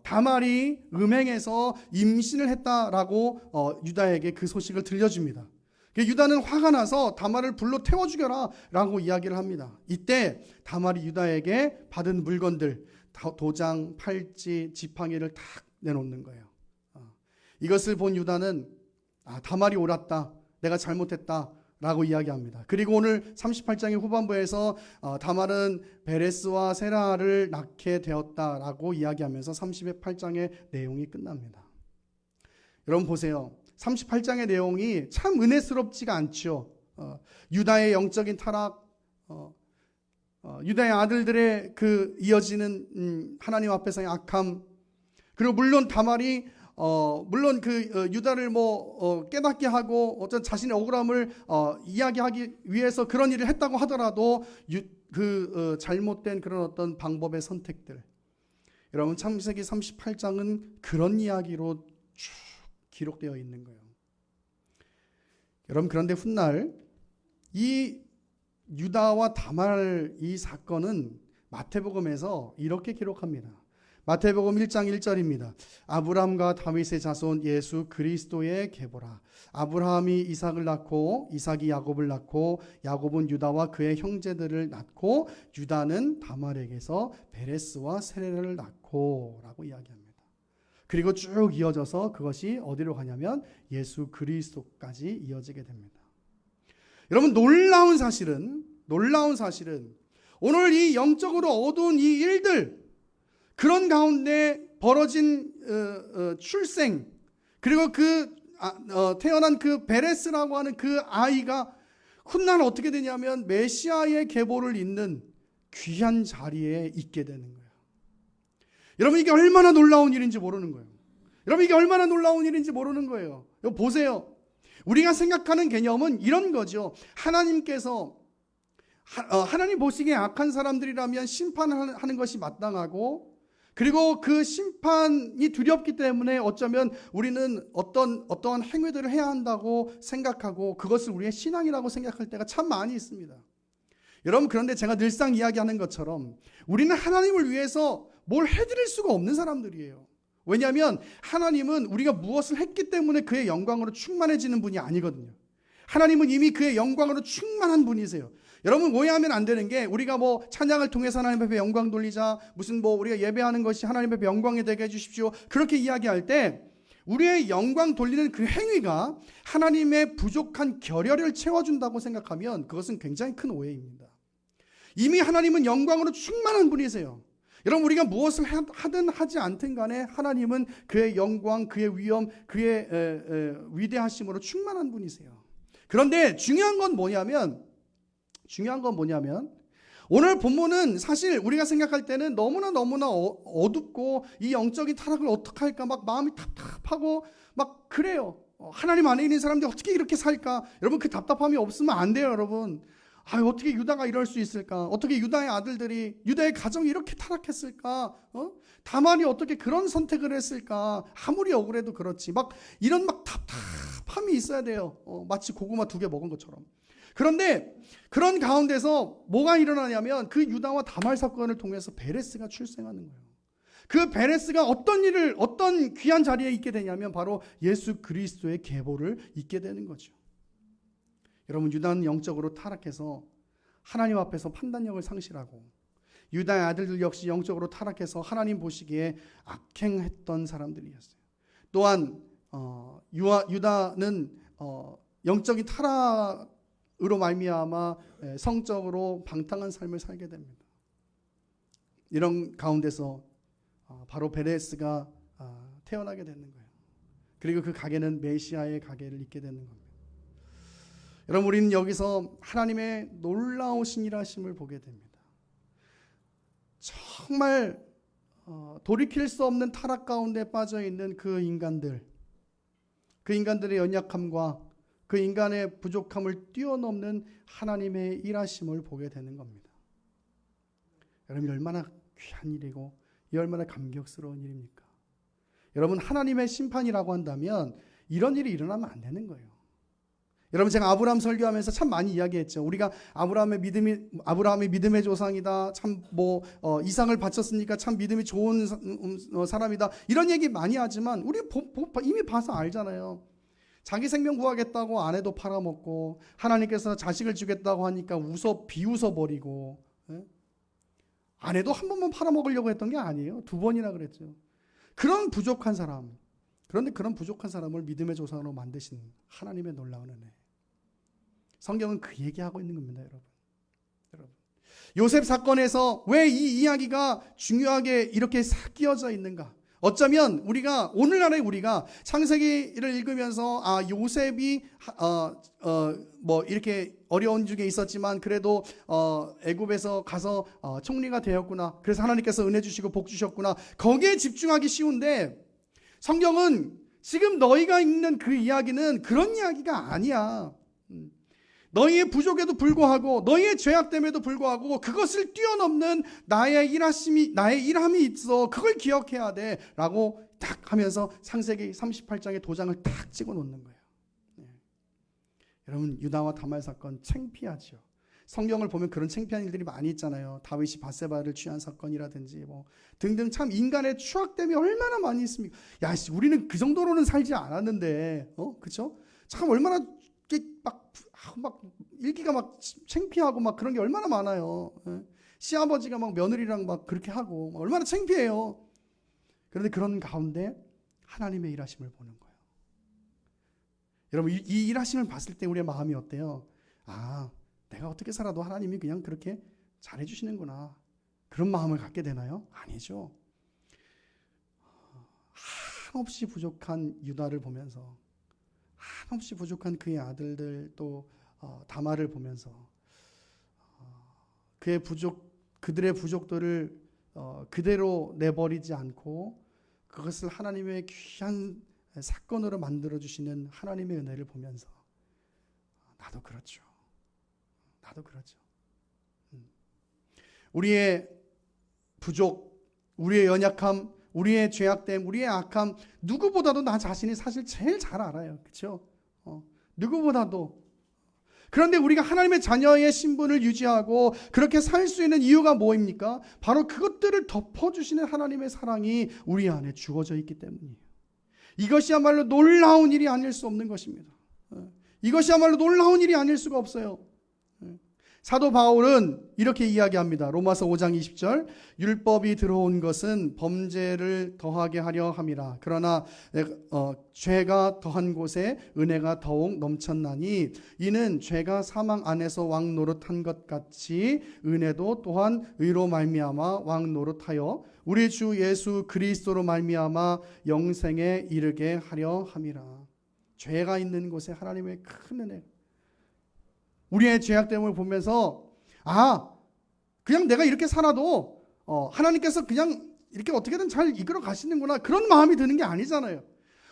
다말이 음행해서 임신을 했다라고 유다에게 그 소식을 들려줍니다. 유다는 화가 나서 다말을 불러 태워 죽여라 라고 이야기를 합니다. 이때 다말이 유다에게 받은 물건들, 도장, 팔찌, 지팡이를 탁 내놓는 거예요. 이것을 본 유다는 다말이 옳았다, 내가 잘못했다 라고 이야기합니다. 그리고 오늘 38장의 후반부에서 다말은 베레스와 세라를 낳게 되었다라고 이야기하면서 38장의 내용이 끝납니다. 여러분 보세요. 38장의 내용이 참 은혜스럽지가 않죠. 유다의 영적인 타락, 유다의 아들들의 그 이어지는 하나님 앞에서의 악함, 그리고 물론 다말이 물론 그 유다를 깨닫게 하고 어떤 자신의 억울함을 이야기하기 위해서 그런 일을 했다고 하더라도 잘못된 그런 어떤 방법의 선택들, 여러분 창세기 38장은 그런 이야기로 쭉 기록되어 있는 거예요. 여러분 그런데 훗날 이 유다와 다말 이 사건은 마태복음에서 이렇게 기록합니다. 마태복음 1장 1절입니다. 아브라함과 다윗의 자손 예수 그리스도의 계보라. 아브라함이 이삭을 낳고 이삭이 야곱을 낳고 야곱은 유다와 그의 형제들을 낳고 유다는 다말에게서 베레스와 세레를 낳고 라고 이야기합니다. 그리고 쭉 이어져서 그것이 어디로 가냐면 예수 그리스도까지 이어지게 됩니다. 여러분 놀라운 사실은 오늘 이 영적으로 어두운 이 일들, 그런 가운데 벌어진 출생, 그리고 태어난 그 베레스라고 하는 그 아이가 훗날 어떻게 되냐면 메시아의 계보를 잇는 귀한 자리에 있게 되는 거예요. 여러분 이게 얼마나 놀라운 일인지 모르는 거예요. 여러분 보세요. 우리가 생각하는 개념은 이런 거죠. 하나님께서 하나님 보시기에 악한 사람들이라면 심판하는 것이 마땅하고, 그리고 그 심판이 두렵기 때문에 어쩌면 우리는 어떠한 행위들을 해야 한다고 생각하고 그것을 우리의 신앙이라고 생각할 때가 참 많이 있습니다. 여러분 그런데 제가 늘상 이야기하는 것처럼 우리는 하나님을 위해서 뭘 해드릴 수가 없는 사람들이에요. 왜냐하면 하나님은 우리가 무엇을 했기 때문에 그의 영광으로 충만해지는 분이 아니거든요. 하나님은 이미 그의 영광으로 충만한 분이세요. 여러분 오해하면 안 되는 게, 우리가 찬양을 통해서 하나님 앞에 영광 돌리자, 무슨 우리가 예배하는 것이 하나님 앞에 영광이 되게 해주십시오, 그렇게 이야기할 때 우리의 영광 돌리는 그 행위가 하나님의 부족한 결여를 채워준다고 생각하면 그것은 굉장히 큰 오해입니다. 이미 하나님은 영광으로 충만한 분이세요. 여러분 우리가 무엇을 하든 하지 않든 간에 하나님은 그의 영광, 그의 위엄, 그의 위대하심으로 충만한 분이세요. 그런데 중요한 건 뭐냐면 오늘 본문은 사실 우리가 생각할 때는 너무나 어둡고 이 영적인 타락을 어떻게 할까 막 마음이 답답하고 막 그래요. 하나님 안에 있는 사람들이 어떻게 이렇게 살까? 여러분 그 답답함이 없으면 안 돼요, 여러분. 어떻게 유다가 이럴 수 있을까? 어떻게 유다의 아들들이, 유다의 가정이 이렇게 타락했을까? 다말이 어떻게 그런 선택을 했을까? 아무리 억울해도 그렇지. 막 이런 답답함이 있어야 돼요. 마치 고구마 2개 먹은 것처럼. 그런데 그런 가운데서 뭐가 일어나냐면 그 유다와 다말 사건을 통해서 베레스가 출생하는 거예요. 그 베레스가 어떤 귀한 자리에 있게 되냐면 바로 예수 그리스도의 계보를 잇게 되는 거죠. 여러분 유다는 영적으로 타락해서 하나님 앞에서 판단력을 상실하고, 유다의 아들들 역시 영적으로 타락해서 하나님 보시기에 악행했던 사람들이었어요. 또한 유다는 영적인 타락으로 말미암아 성적으로 방탕한 삶을 살게 됩니다. 이런 가운데서 바로 베레스가 태어나게 되는 거예요. 그리고 그 가게는 메시아의 가게를 잇게 되는 겁니다. 여러분 우리는 여기서 하나님의 놀라우신 일하심을 보게 됩니다. 정말 돌이킬 수 없는 타락 가운데 빠져있는 그 인간들의 연약함과 그 인간의 부족함을 뛰어넘는 하나님의 일하심을 보게 되는 겁니다. 여러분 얼마나 귀한 일이고 이 얼마나 감격스러운 일입니까? 여러분, 하나님의 심판이라고 한다면 이런 일이 일어나면 안 되는 거예요. 여러분, 제가 아브라함 설교하면서 참 많이 이야기했죠. 우리가 아브라함의 믿음의 조상이다. 참 이상을 바쳤으니까 참 믿음이 좋은 사람이다. 이런 얘기 많이 하지만 우리 이미 봐서 알잖아요. 자기 생명 구하겠다고 아내도 팔아먹고 하나님께서 자식을 주겠다고 하니까 비웃어버리고, 아내도 한 번만 팔아먹으려고 했던 게 아니에요. 2번이나 그랬죠. 그런 부족한 사람, 그런데 그런 부족한 사람을 믿음의 조상으로 만드신 하나님의 놀라운 은혜. 성경은 그 얘기하고 있는 겁니다, 여러분. 요셉 사건에서 왜 이 이야기가 중요하게 이렇게 섞여져 있는가? 어쩌면 오늘날의 우리가 창세기를 읽으면서 요셉이 이렇게 어려운 중에 있었지만 그래도 애굽에서 가서 총리가 되었구나. 그래서 하나님께서 은혜 주시고 복 주셨구나. 거기에 집중하기 쉬운데 성경은 지금 너희가 읽는 그 이야기는 그런 이야기가 아니야. 너희의 부족에도 불구하고 너희의 죄악됨에도 불구하고 그것을 뛰어넘는 나의 일함이 있어. 그걸 기억해야 돼 라고 딱 하면서 창세기 38장에 도장을 딱 찍어 놓는 거예요. 여러분, 유다와 다말 사건 창피하죠. 성경을 보면 그런 창피한 일들이 많이 있잖아요. 다윗이 밧세바를 취한 사건이라든지 등등 참 인간의 추악됨이 얼마나 많이 있습니까? 우리는 그 정도로는 살지 않았는데, 그렇죠? 참 얼마나 막 일기가 막 창피하고 막 그런 게 얼마나 많아요. 시아버지가 막 며느리랑 막 그렇게 하고 얼마나 창피해요. 그런데 그런 가운데 하나님의 일하심을 보는 거예요. 여러분, 이 일하심을 봤을 때 우리의 마음이 어때요? 내가 어떻게 살아도 하나님이 그냥 그렇게 잘해주시는구나. 그런 마음을 갖게 되나요? 아니죠. 한없이 부족한 유다를 보면서, 한없이 부족한 그의 아들들 또 다말을 보면서 그들의 부족들을 그대로 내버리지 않고 그것을 하나님의 귀한 사건으로 만들어주시는 하나님의 은혜를 보면서 나도 그렇죠. 우리의 부족, 우리의 연약함, 우리의 죄악됨, 우리의 악함, 누구보다도 나 자신이 사실 제일 잘 알아요. 그렇죠? 누구보다도. 그런데 우리가 하나님의 자녀의 신분을 유지하고 그렇게 살 수 있는 이유가 뭐입니까? 바로 그것들을 덮어주시는 하나님의 사랑이 우리 안에 주어져 있기 때문이에요. 이것이야말로 놀라운 일이 아닐 수 없는 것입니다. 이것이야말로 놀라운 일이 아닐 수가 없어요. 사도 바울은 이렇게 이야기합니다. 로마서 5장 20절, 율법이 들어온 것은 범죄를 더하게 하려 함이라. 그러나 죄가 더한 곳에 은혜가 더욱 넘쳤나니 이는 죄가 사망 안에서 왕 노릇한 것 같이 은혜도 또한 의로 말미암아 왕 노릇하여 우리 주 예수 그리스도로 말미암아 영생에 이르게 하려 함이라. 죄가 있는 곳에 하나님의 큰 은혜, 우리의 죄악됨을 보면서 그냥 내가 이렇게 살아도 하나님께서 그냥 이렇게 어떻게든 잘 이끌어 가시는구나, 그런 마음이 드는 게 아니잖아요.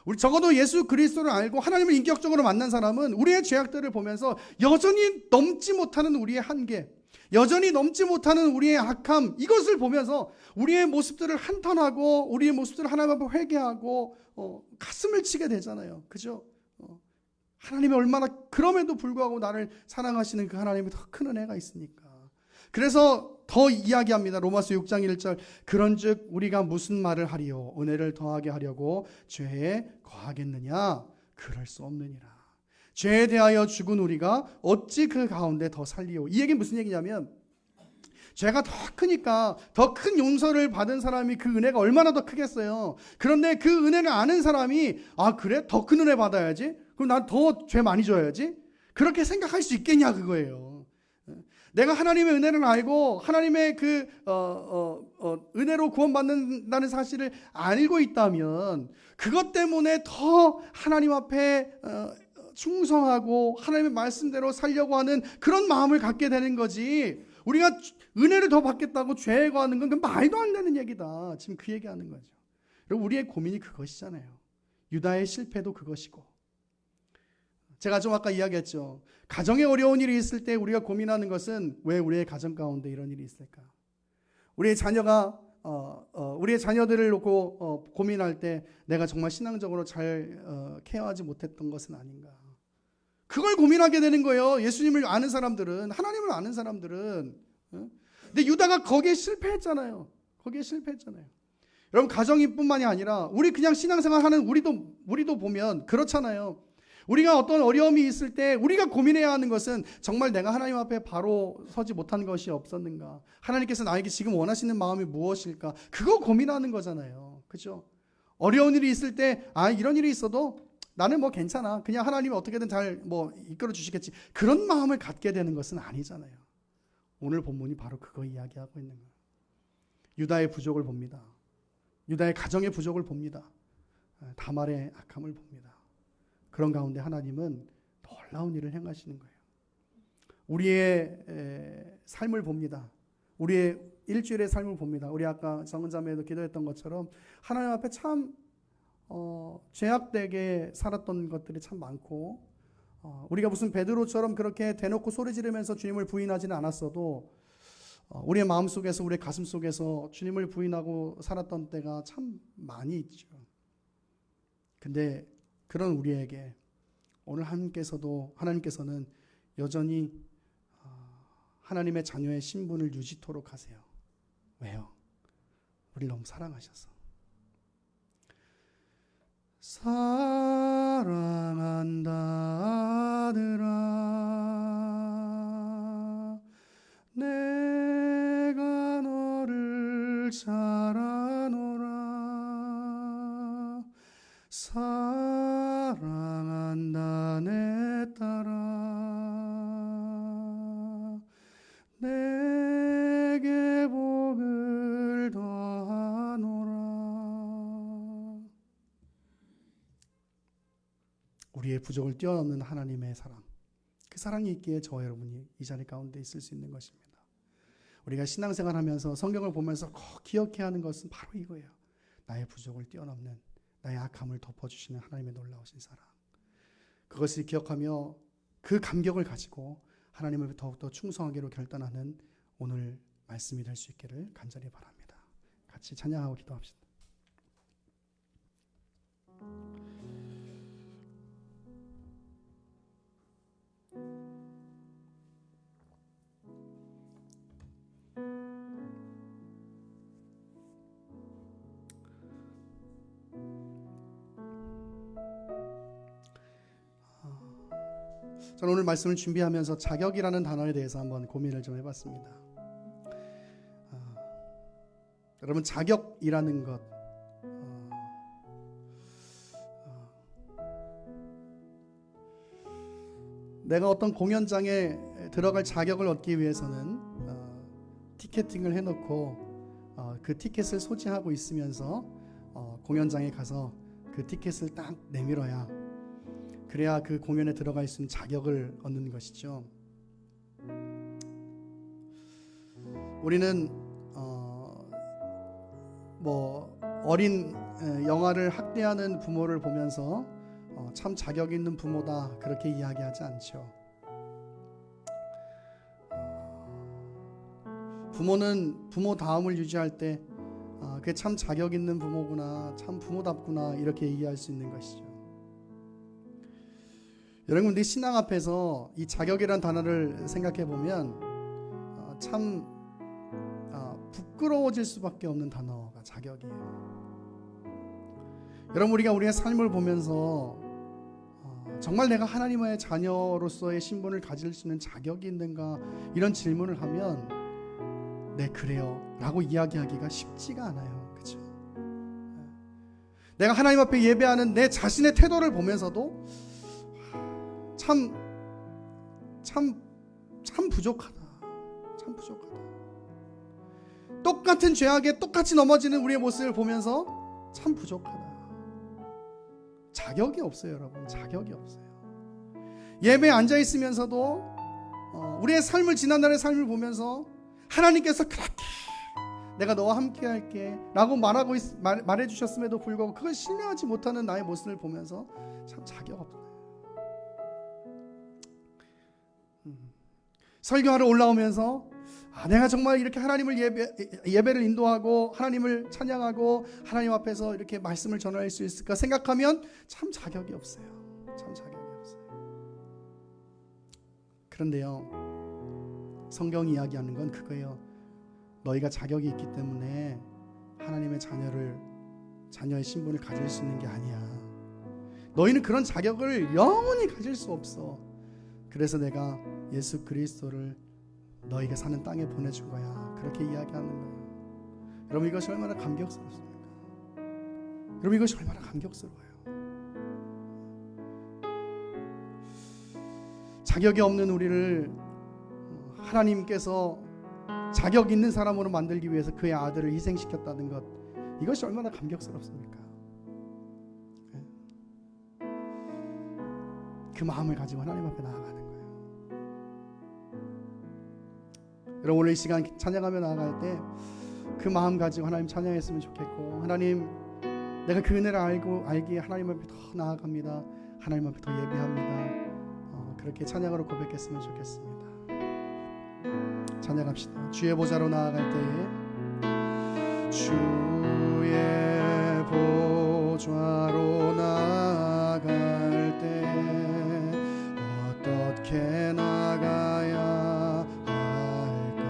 우리 적어도 예수 그리스도를 알고 하나님을 인격적으로 만난 사람은 우리의 죄악들을 보면서 여전히 넘지 못하는 우리의 한계, 여전히 넘지 못하는 우리의 악함, 이것을 보면서 우리의 모습들을 한탄하고 우리의 모습들을 하나님 앞에 회개하고 가슴을 치게 되잖아요. 그죠? 하나님이 얼마나 그럼에도 불구하고 나를 사랑하시는 그 하나님이 더 큰 은혜가 있으니까. 그래서 더 이야기합니다. 로마서 6장 1절, 그런즉 우리가 무슨 말을 하리요? 은혜를 더하게 하려고 죄에 거하겠느냐? 그럴 수 없느니라. 죄에 대하여 죽은 우리가 어찌 그 가운데 더 살리요? 이 얘기는 무슨 얘기냐면, 죄가 더 크니까 더 큰 용서를 받은 사람이 그 은혜가 얼마나 더 크겠어요. 그런데 그 은혜를 아는 사람이 그래? 더 큰 은혜 받아야지? 그럼 난 더 죄 많이 져야지? 그렇게 생각할 수 있겠냐, 그거예요. 내가 하나님의 은혜를 알고 하나님의 그 은혜로 구원받는다는 사실을 알고 있다면 그것 때문에 더 하나님 앞에 충성하고 하나님의 말씀대로 살려고 하는 그런 마음을 갖게 되는 거지, 우리가 은혜를 더 받겠다고 죄에 거하는 건 말도 안 되는 얘기다. 지금 그 얘기하는 거죠. 그리고 우리의 고민이 그것이잖아요. 유다의 실패도 그것이고, 제가 좀 아까 이야기했죠. 가정에 어려운 일이 있을 때 우리가 고민하는 것은 왜 우리의 가정 가운데 이런 일이 있을까? 우리의 자녀가 우리의 자녀들을 놓고 고민할 때 내가 정말 신앙적으로 잘 케어하지 못했던 것은 아닌가. 그걸 고민하게 되는 거예요. 예수님을 아는 사람들은, 하나님을 아는 사람들은. 근데 유다가 거기에 실패했잖아요. 여러분, 가정뿐만이 아니라 우리 그냥 신앙생활하는 우리도 보면 그렇잖아요. 우리가 어떤 어려움이 있을 때 우리가 고민해야 하는 것은 정말 내가 하나님 앞에 바로 서지 못한 것이 없었는가? 하나님께서 나에게 지금 원하시는 마음이 무엇일까? 그거 고민하는 거잖아요. 그렇죠? 어려운 일이 있을 때 이런 일이 있어도 나는 뭐 괜찮아. 그냥 하나님이 어떻게든 잘 이끌어 주시겠지. 그런 마음을 갖게 되는 것은 아니잖아요. 오늘 본문이 바로 그거 이야기하고 있는 거예요. 유다의 부족을 봅니다. 유다의 가정의 부족을 봅니다. 다말의 악함을 봅니다. 그런 가운데 하나님은 놀라운 일을 행하시는 거예요. 우리의 삶을 봅니다. 우리의 일주일의 삶을 봅니다. 우리 아까 성은자매도 기도했던 것처럼 하나님 앞에 참 죄악되게 살았던 것들이 참 많고, 우리가 무슨 베드로처럼 그렇게 대놓고 소리 지르면서 주님을 부인하지는 않았어도 우리의 마음속에서, 우리의 가슴 속에서 주님을 부인하고 살았던 때가 참 많이 있죠. 근데 그런 우리에게 오늘 하나님께서는 여전히 하나님의 자녀의 신분을 유지토록 하세요. 왜요? 우리를 너무 사랑하셔서. 사랑한다 아들아, 내가 너를 잘 아노라. 사랑한다 내 딸아, 내게 복을 더하노라. 우리의 부족을 뛰어넘는 하나님의 사랑, 그 사랑이 있기에 저와 여러분이 이 자리 가운데 있을 수 있는 것입니다. 우리가 신앙생활하면서 성경을 보면서 꼭 기억해야 하는 것은 바로 이거예요. 나의 부족을 뛰어넘는, 나의 악함을 덮어주시는 하나님의 놀라우신 사랑. 그것을 기억하며 그 감격을 가지고 하나님을 더욱더 충성하기로 결단하는 오늘 말씀이 될 수 있기를 간절히 바랍니다. 같이 찬양하고 기도합시다. 저는 오늘 말씀을 준비하면서 자격이라는 단어에 대해서 한번 고민을 좀 해봤습니다. 여러분, 자격이라는 것, 내가 어떤 공연장에 들어갈 자격을 얻기 위해서는 티켓팅을 해놓고 그 티켓을 소지하고 있으면서 공연장에 가서 그 티켓을 딱 내밀어야, 그래야 그 공연에 들어갈 수 있는 자격을 얻는 것이죠. 우리는 어린 영아를 학대하는 부모를 보면서 참 자격 있는 부모다, 그렇게 이야기하지 않죠. 부모는 부모다움을 유지할 때 그게 참 자격 있는 부모구나, 참 부모답구나, 이렇게 얘기할 수 있는 것이죠. 여러분들 신앙 앞에서 이 자격이란 단어를 생각해 보면 참 부끄러워질 수밖에 없는 단어가 자격이에요. 여러분, 우리가 우리의 삶을 보면서 정말 내가 하나님의 자녀로서의 신분을 가질 수 있는 자격이 있는가, 이런 질문을 하면 네, 그래요 라고 이야기하기가 쉽지가 않아요. 그렇죠? 내가 하나님 앞에 예배하는 내 자신의 태도를 보면서도 참 부족하다. 참 부족하다. 똑같은 죄악에 똑같이 넘어지는 우리의 모습을 보면서 참 부족하다. 자격이 없어요, 여러분. 자격이 없어요. 예배에 앉아 있으면서도 우리의 삶을, 지난날의 삶을 보면서 하나님께서 그렇게 내가 너와 함께 할게 라고 말해 주셨음에도 불구하고 그걸 신뢰하지 못하는 나의 모습을 보면서 참 자격 없다. 설교하러 올라오면서 내가 정말 이렇게 하나님을 예배를 인도하고 하나님을 찬양하고 하나님 앞에서 이렇게 말씀을 전할 수 있을까 생각하면 참 자격이 없어요. 참 자격이 없어요. 그런데요, 성경이 이야기하는 건 그거예요. 너희가 자격이 있기 때문에 하나님의 자녀의 신분을 가질 수 있는 게 아니야. 너희는 그런 자격을 영원히 가질 수 없어. 그래서 내가 예수 그리스도를 너희가 사는 땅에 보내준 거야. 그렇게 이야기하는 거예요. 여러분, 이것이 얼마나 감격스럽습니까? 여러분, 이것이 얼마나 감격스러워요. 자격이 없는 우리를 하나님께서 자격 있는 사람으로 만들기 위해서 그의 아들을 희생시켰다는 것, 이것이 얼마나 감격스럽습니까? 그 마음을 가지고 하나님 앞에 나아가는 거예요. 여러분, 오늘 이 시간 찬양하며 나아갈 때 그 마음 가지고 하나님 찬양했으면 좋겠고, 하나님, 내가 그 은혜를 알기에 하나님 앞에 더 나아갑니다. 하나님 앞에 더 예배합니다. 그렇게 찬양으로 고백했으면 좋겠습니다. 찬양합시다. 주의 보좌로 나아갈 때에, 주의 보좌로 나아갈 때 어떻게 나가야 할까?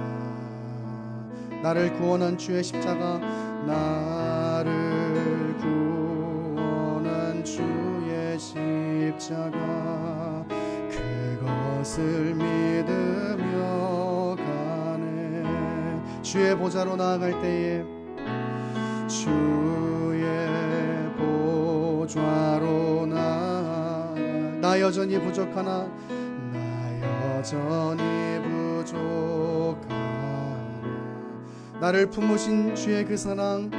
나를 구원한 주의 십자가, 나를 구원한 주의 십자가, 그것을 믿으며 가네. 주의 보좌로 나아갈 때에, 주의 보좌로 나 여전히 부족하나, 나 여전히 부족하나, 나를 품으신 주의 그 사랑,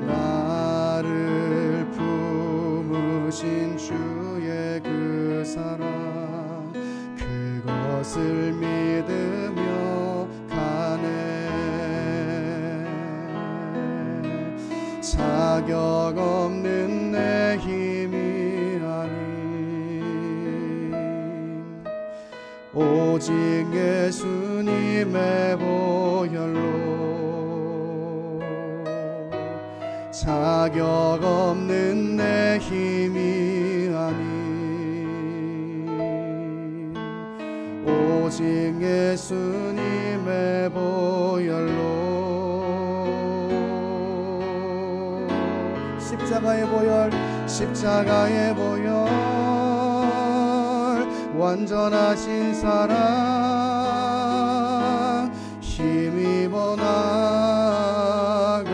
나를 품으신 주의 그 사랑, 그것을 믿으며 가네. 자격 없는 내 힘이 아닌 오직 예수님의 보혈로, 자격 없는 내 힘이 아닌 오직 예수님의 보혈로, 십자가의 보혈, 십자가의 보혈, 완전하신 사랑 힘입어 나갑니다.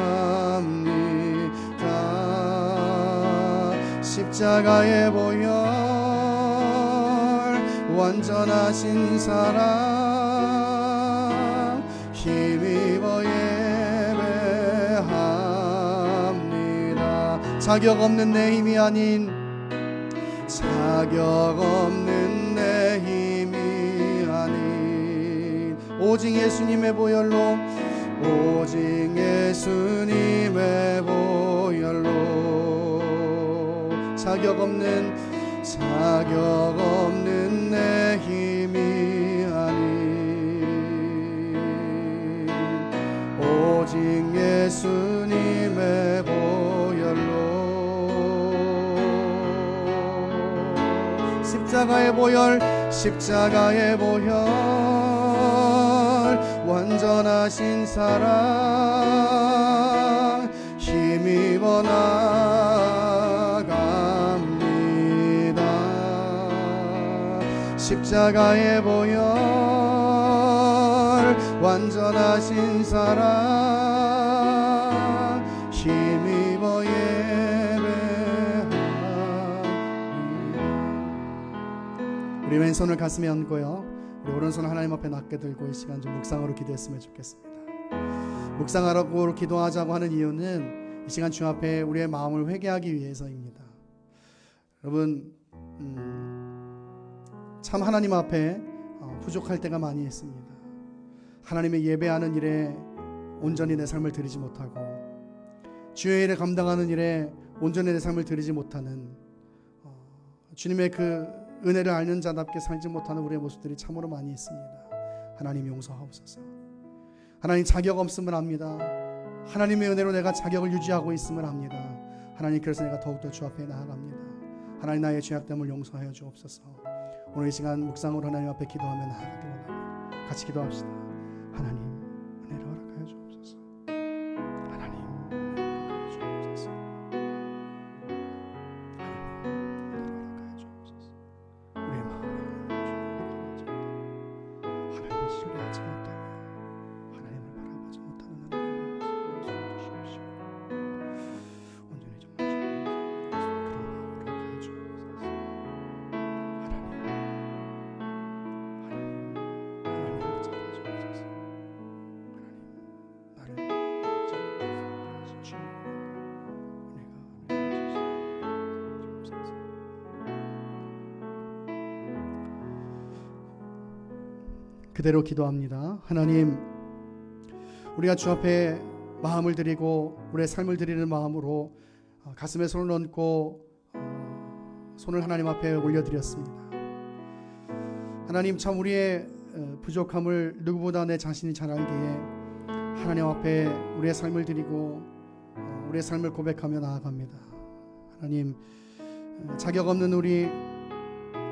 십자가의 보혈, 완전하신 사랑 힘입어 예배합니다. 자격 없는 내 힘이 아닌, 자격 없는 내 힘이 아닌 오직 예수님의 보혈로, 오직 예수님의 보혈로, 자격 없는 내 힘이 아닌 오직 예수님의 보혈로, 십자가의 보혈, 십자가의 보혈, 완전하신 사랑 힘입어 나갑니다. 십자가의 보혈, 완전하신 사랑 힘입어 예배합니다. 우리 왼손을 가슴에 얹고요, 우리 오른손 하나님 앞에 낮게 들고 이 시간 좀 묵상으로 기도했으면 좋겠습니다. 묵상하라고 기도하자고 하는 이유는 이 시간 주 앞에 우리의 마음을 회개하기 위해서입니다. 여러분, 참 하나님 앞에 부족할 때가 많이 있습니다. 하나님의 예배하는 일에 온전히 내 삶을 드리지 못하고, 주의 일을 감당하는 일에 온전히 내 삶을 드리지 못하는, 주님의 그 은혜를 아는 자답게 살지 못하는 우리의 모습들이 참으로 많이 있습니다. 하나님 용서하옵소서. 하나님 자격 없음을 압니다. 하나님의 은혜로 내가 자격을 유지하고 있음을 압니다. 하나님 그래서 내가 더욱더 주 앞에 나아갑니다. 하나님 나의 죄악됨을 용서하여 주옵소서. 오늘 이 시간 묵상으로 하나님 앞에 기도하며 나아가기 원합니다. 같이 기도합시다. 하나님 은혜를 허락하여 주옵소서. 하나님 은혜를 허락하여 주옵소서. 하나님 은혜를 허락하여 주옵소서. 우리의 마음을 하나님을 신뢰하지 못하며 하나님을 바라보지 못하는 하나님의 말씀을 주십시오. 온전히 정말 그런 마음을 허락하여 주옵소서. 하나님 찾아주옵소서. 하나님 나를 진리로 주시옵소서. 은혜가 주옵소서. 그대로 기도합니다. 하나님, 우리가 주 앞에 마음을 드리고 우리의 삶을 드리는 마음으로 가슴에 손을 얹고 손을 하나님 앞에 올려드렸습니다. 하나님, 참 우리의 부족함을 누구보다 내 자신이 잘 알기에 하나님 앞에 우리의 삶을 드리고 우리의 삶을 고백하며 나아갑니다. 하나님, 자격 없는 우리,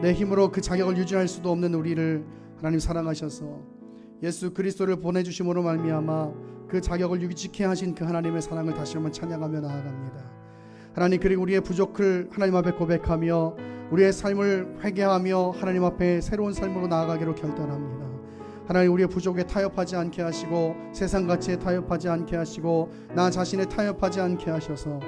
내 힘으로 그 자격을 유지할 수도 없는 우리를 하나님 사랑하셔서 예수 그리스도를 보내주심으로 말미암아 그 자격을 유지케 하신 그 하나님의 사랑을 다시 한번 찬양하며 나아갑니다. 하나님, 그리고 우리의 부족을 하나님 앞에 고백하며 우리의 삶을 회개하며 하나님 앞에 새로운 삶으로 나아가기로 결단합니다. 하나님, 우리의 부족에 타협하지 않게 하시고 세상 가치에 타협하지 않게 하시고 나 자신에 타협하지 않게 하셔서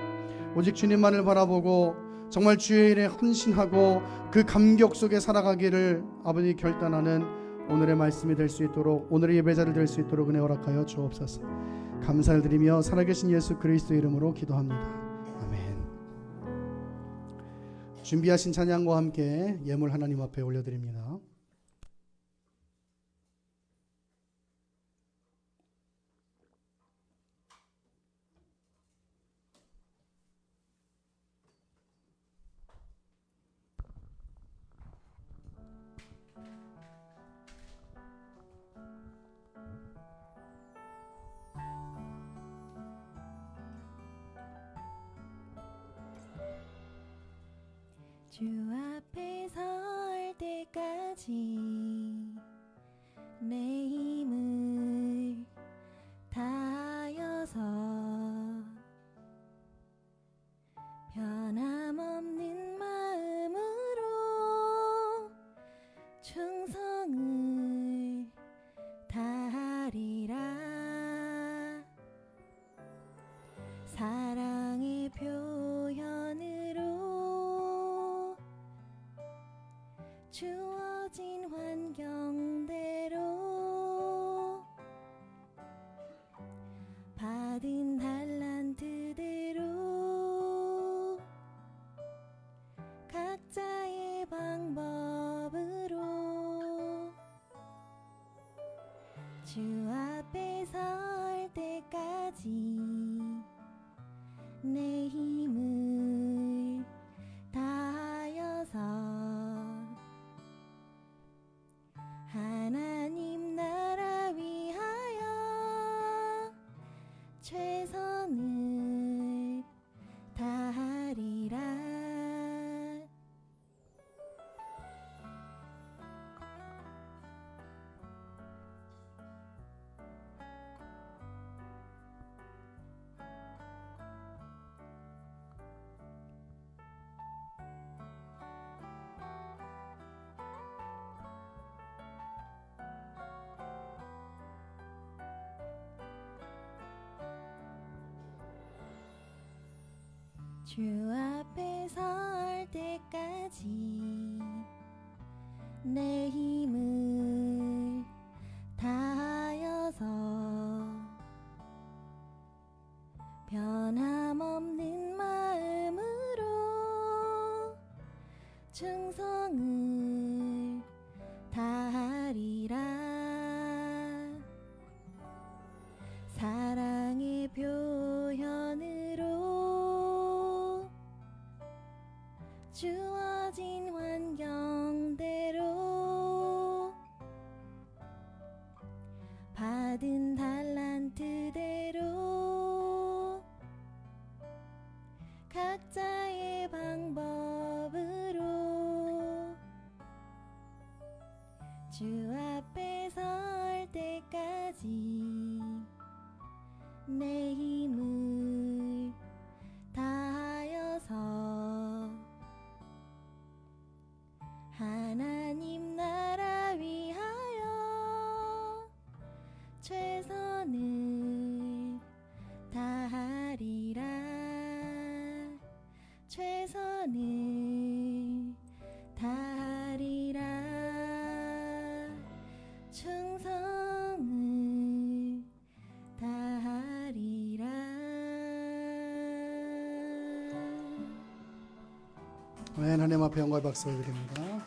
오직 주님만을 바라보고 정말 주의 일에 헌신하고 그 감격 속에 살아가기를 아버지 결단하는 오늘의 말씀이 될 수 있도록, 오늘의 예배자를 될 수 있도록 은혜 허락하여 주옵소서. 감사를 드리며 살아계신 예수 그리스도 이름으로 기도합니다. 아멘. 준비하신 찬양과 함께 예물 하나님 앞에 올려드립니다. 주 앞에 설 때까지 내 힘을 다하여서 변함없는 마음으로 충성을 다하리라. 사랑의 표현으로 주어진 환경대로 받은 달란트대로 각자의 방법으로 주 앞에 설 때까지 내 힘을 다하여서 하나님 나라 위하여 최선을 다하리라. 주 앞에 설 때까지 내 힘을 다하여서 변함없는 마음으로 충성을 다하리라. 사랑의 표현으로 주어진 환경대로 받은 달란 최선을 다하리라. 충성을 다하리라. 하나님 앞에 영광의 박수 드립니다.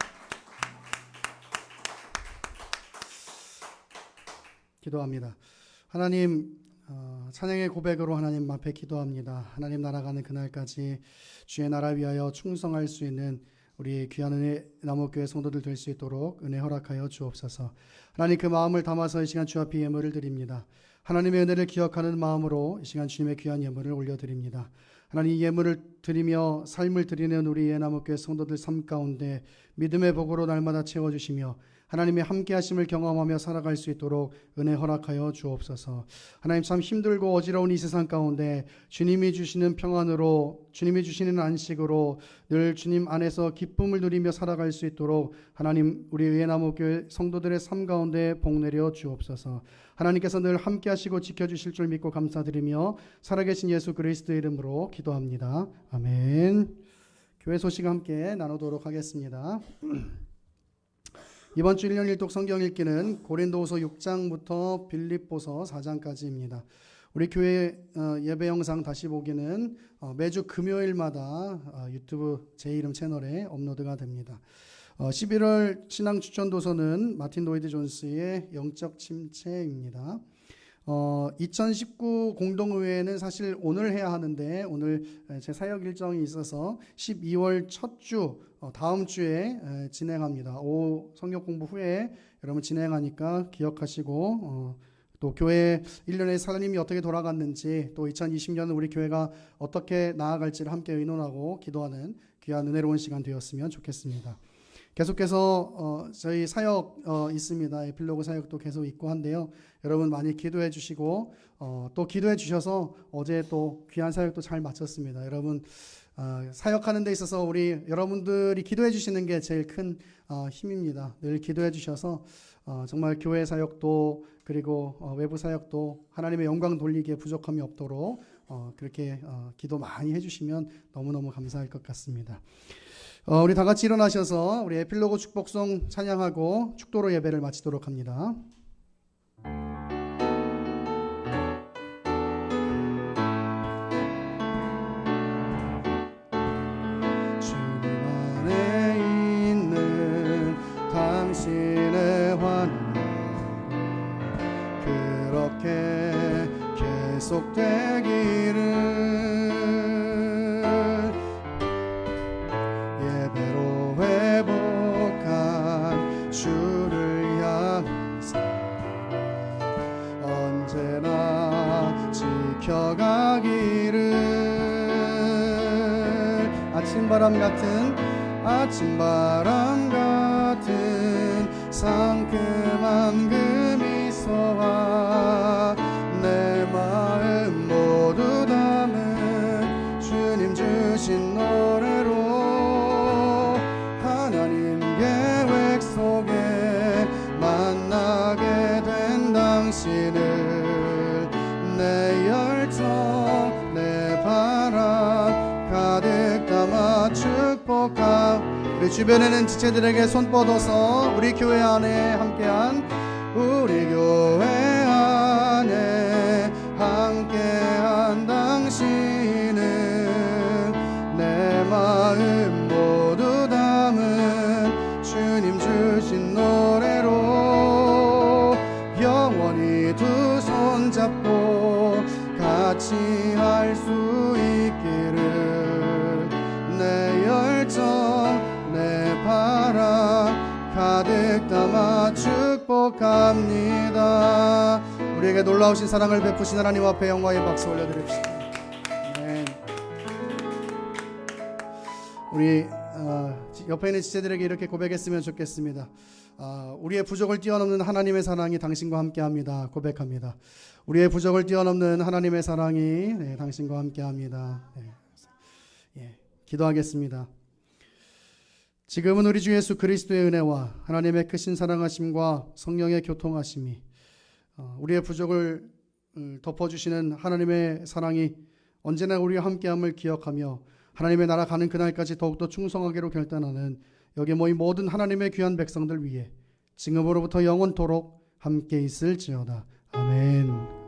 기도합니다. 하나님, 찬양의 고백으로 하나님 앞에 기도합니다. 하나님 날아가는 그날까지 주의 나라 위하여 충성할 수 있는 우리 귀한 은혜 나무교회 성도들 될 수 있도록 은혜 허락하여 주옵소서. 하나님, 그 마음을 담아서 이 시간 주 앞에 예물을 드립니다. 하나님의 은혜를 기억하는 마음으로 이 시간 주님의 귀한 예물을 올려드립니다. 하나님, 예물을 드리며 삶을 드리는 우리 예나무교회 성도들 삶 가운데 믿음의 복으로 날마다 채워주시며 하나님의 함께하심을 경험하며 살아갈 수 있도록 은혜 허락하여 주옵소서. 하나님, 참 힘들고 어지러운 이 세상 가운데 주님이 주시는 평안으로, 주님이 주시는 안식으로 늘 주님 안에서 기쁨을 누리며 살아갈 수 있도록 하나님, 우리 예나무교회 성도들의 삶 가운데 복 내려 주옵소서. 하나님께서 늘 함께하시고 지켜주실 줄 믿고 감사드리며 살아계신 예수 그리스도의 이름으로 기도합니다. 아멘. 교회 소식 함께 나누도록 하겠습니다. 이번 주 1년 1독 성경 읽기는 고린도후서 6장부터 빌립보서 4장까지입니다. 우리 교회 예배 영상 다시 보기는 매주 금요일마다 유튜브 제 이름 채널에 업로드가 됩니다. 11월 신앙 추천 도서는 마틴 로이드 존스의 영적 침체입니다. 2019 공동의회는 사실 오늘 해야 하는데 오늘 제 사역 일정이 있어서 12월 첫 주 다음 주에 진행합니다. 오후 성경 공부 후에 여러분 진행하니까 기억하시고 또 교회 1년의 삶이 어떻게 돌아갔는지 또 2020년은 우리 교회가 어떻게 나아갈지를 함께 의논하고 기도하는 귀한 은혜로운 시간 되었으면 좋겠습니다. 계속해서 저희 사역 있습니다. 에필로그 사역도 계속 있고 한데요. 여러분 많이 기도해 주시고 또 기도해 주셔서 어제 또 귀한 사역도 잘 마쳤습니다. 여러분 사역하는 데 있어서 우리 여러분들이 기도해 주시는 게 제일 큰 힘입니다. 늘 기도해 주셔서 정말 교회 사역도 그리고 외부 사역도 하나님의 영광 돌리기에 부족함이 없도록 그렇게 기도 많이 해주시면 너무너무 감사할 것 같습니다. 우리 다 같이 일어나셔서 우리 에필로그 축복송 찬양하고 축도로 예배를 마치도록 합니다. 주님 안에 있는 당신의 환영 그렇게 계속되기를 주를 향해서 언제나 지켜가기를 아침바람 같은 상큼한 그 미소와 내 마음 모두 담은 주님 주신 노래로 하나님 계획 속에 만나게 된 당신을 내 열정 내 바람 가득 담아 축복함. 우리 주변에는 지체들에게 손 뻗어서 우리 교회 안에 함께한 우리 교회 안에 함께한 당신은 내 마음 모두 담은 주님 주신 노래로 영원히 두 손 잡고 같이 할 수 있기를 내 열정 내 바람 가득 담아 축복합니다. 우리에게 놀라우신 사랑을 베푸신 하나님 앞에 영광의 박수 올려드립시다. 아멘. 우리 옆에 있는 지체들에게 이렇게 고백했으면 좋겠습니다. 우리의 부족을 뛰어넘는 하나님의 사랑이 당신과 함께합니다. 고백합니다. 우리의 부족을 뛰어넘는 하나님의 사랑이 당신과 함께합니다. 기도하겠습니다. 지금은 우리 주 예수 그리스도의 은혜와 하나님의 크신 사랑하심과 성령의 교통하심이 우리의 부족을 덮어주시는 하나님의 사랑이 언제나 우리와 함께함을 기억하며 하나님의 나라 가는 그날까지 더욱더 충성하기로 결단하는 여기 모인 모든 하나님의 귀한 백성들 위해 지금으로부터 영원토록 함께 있을지어다. 아멘.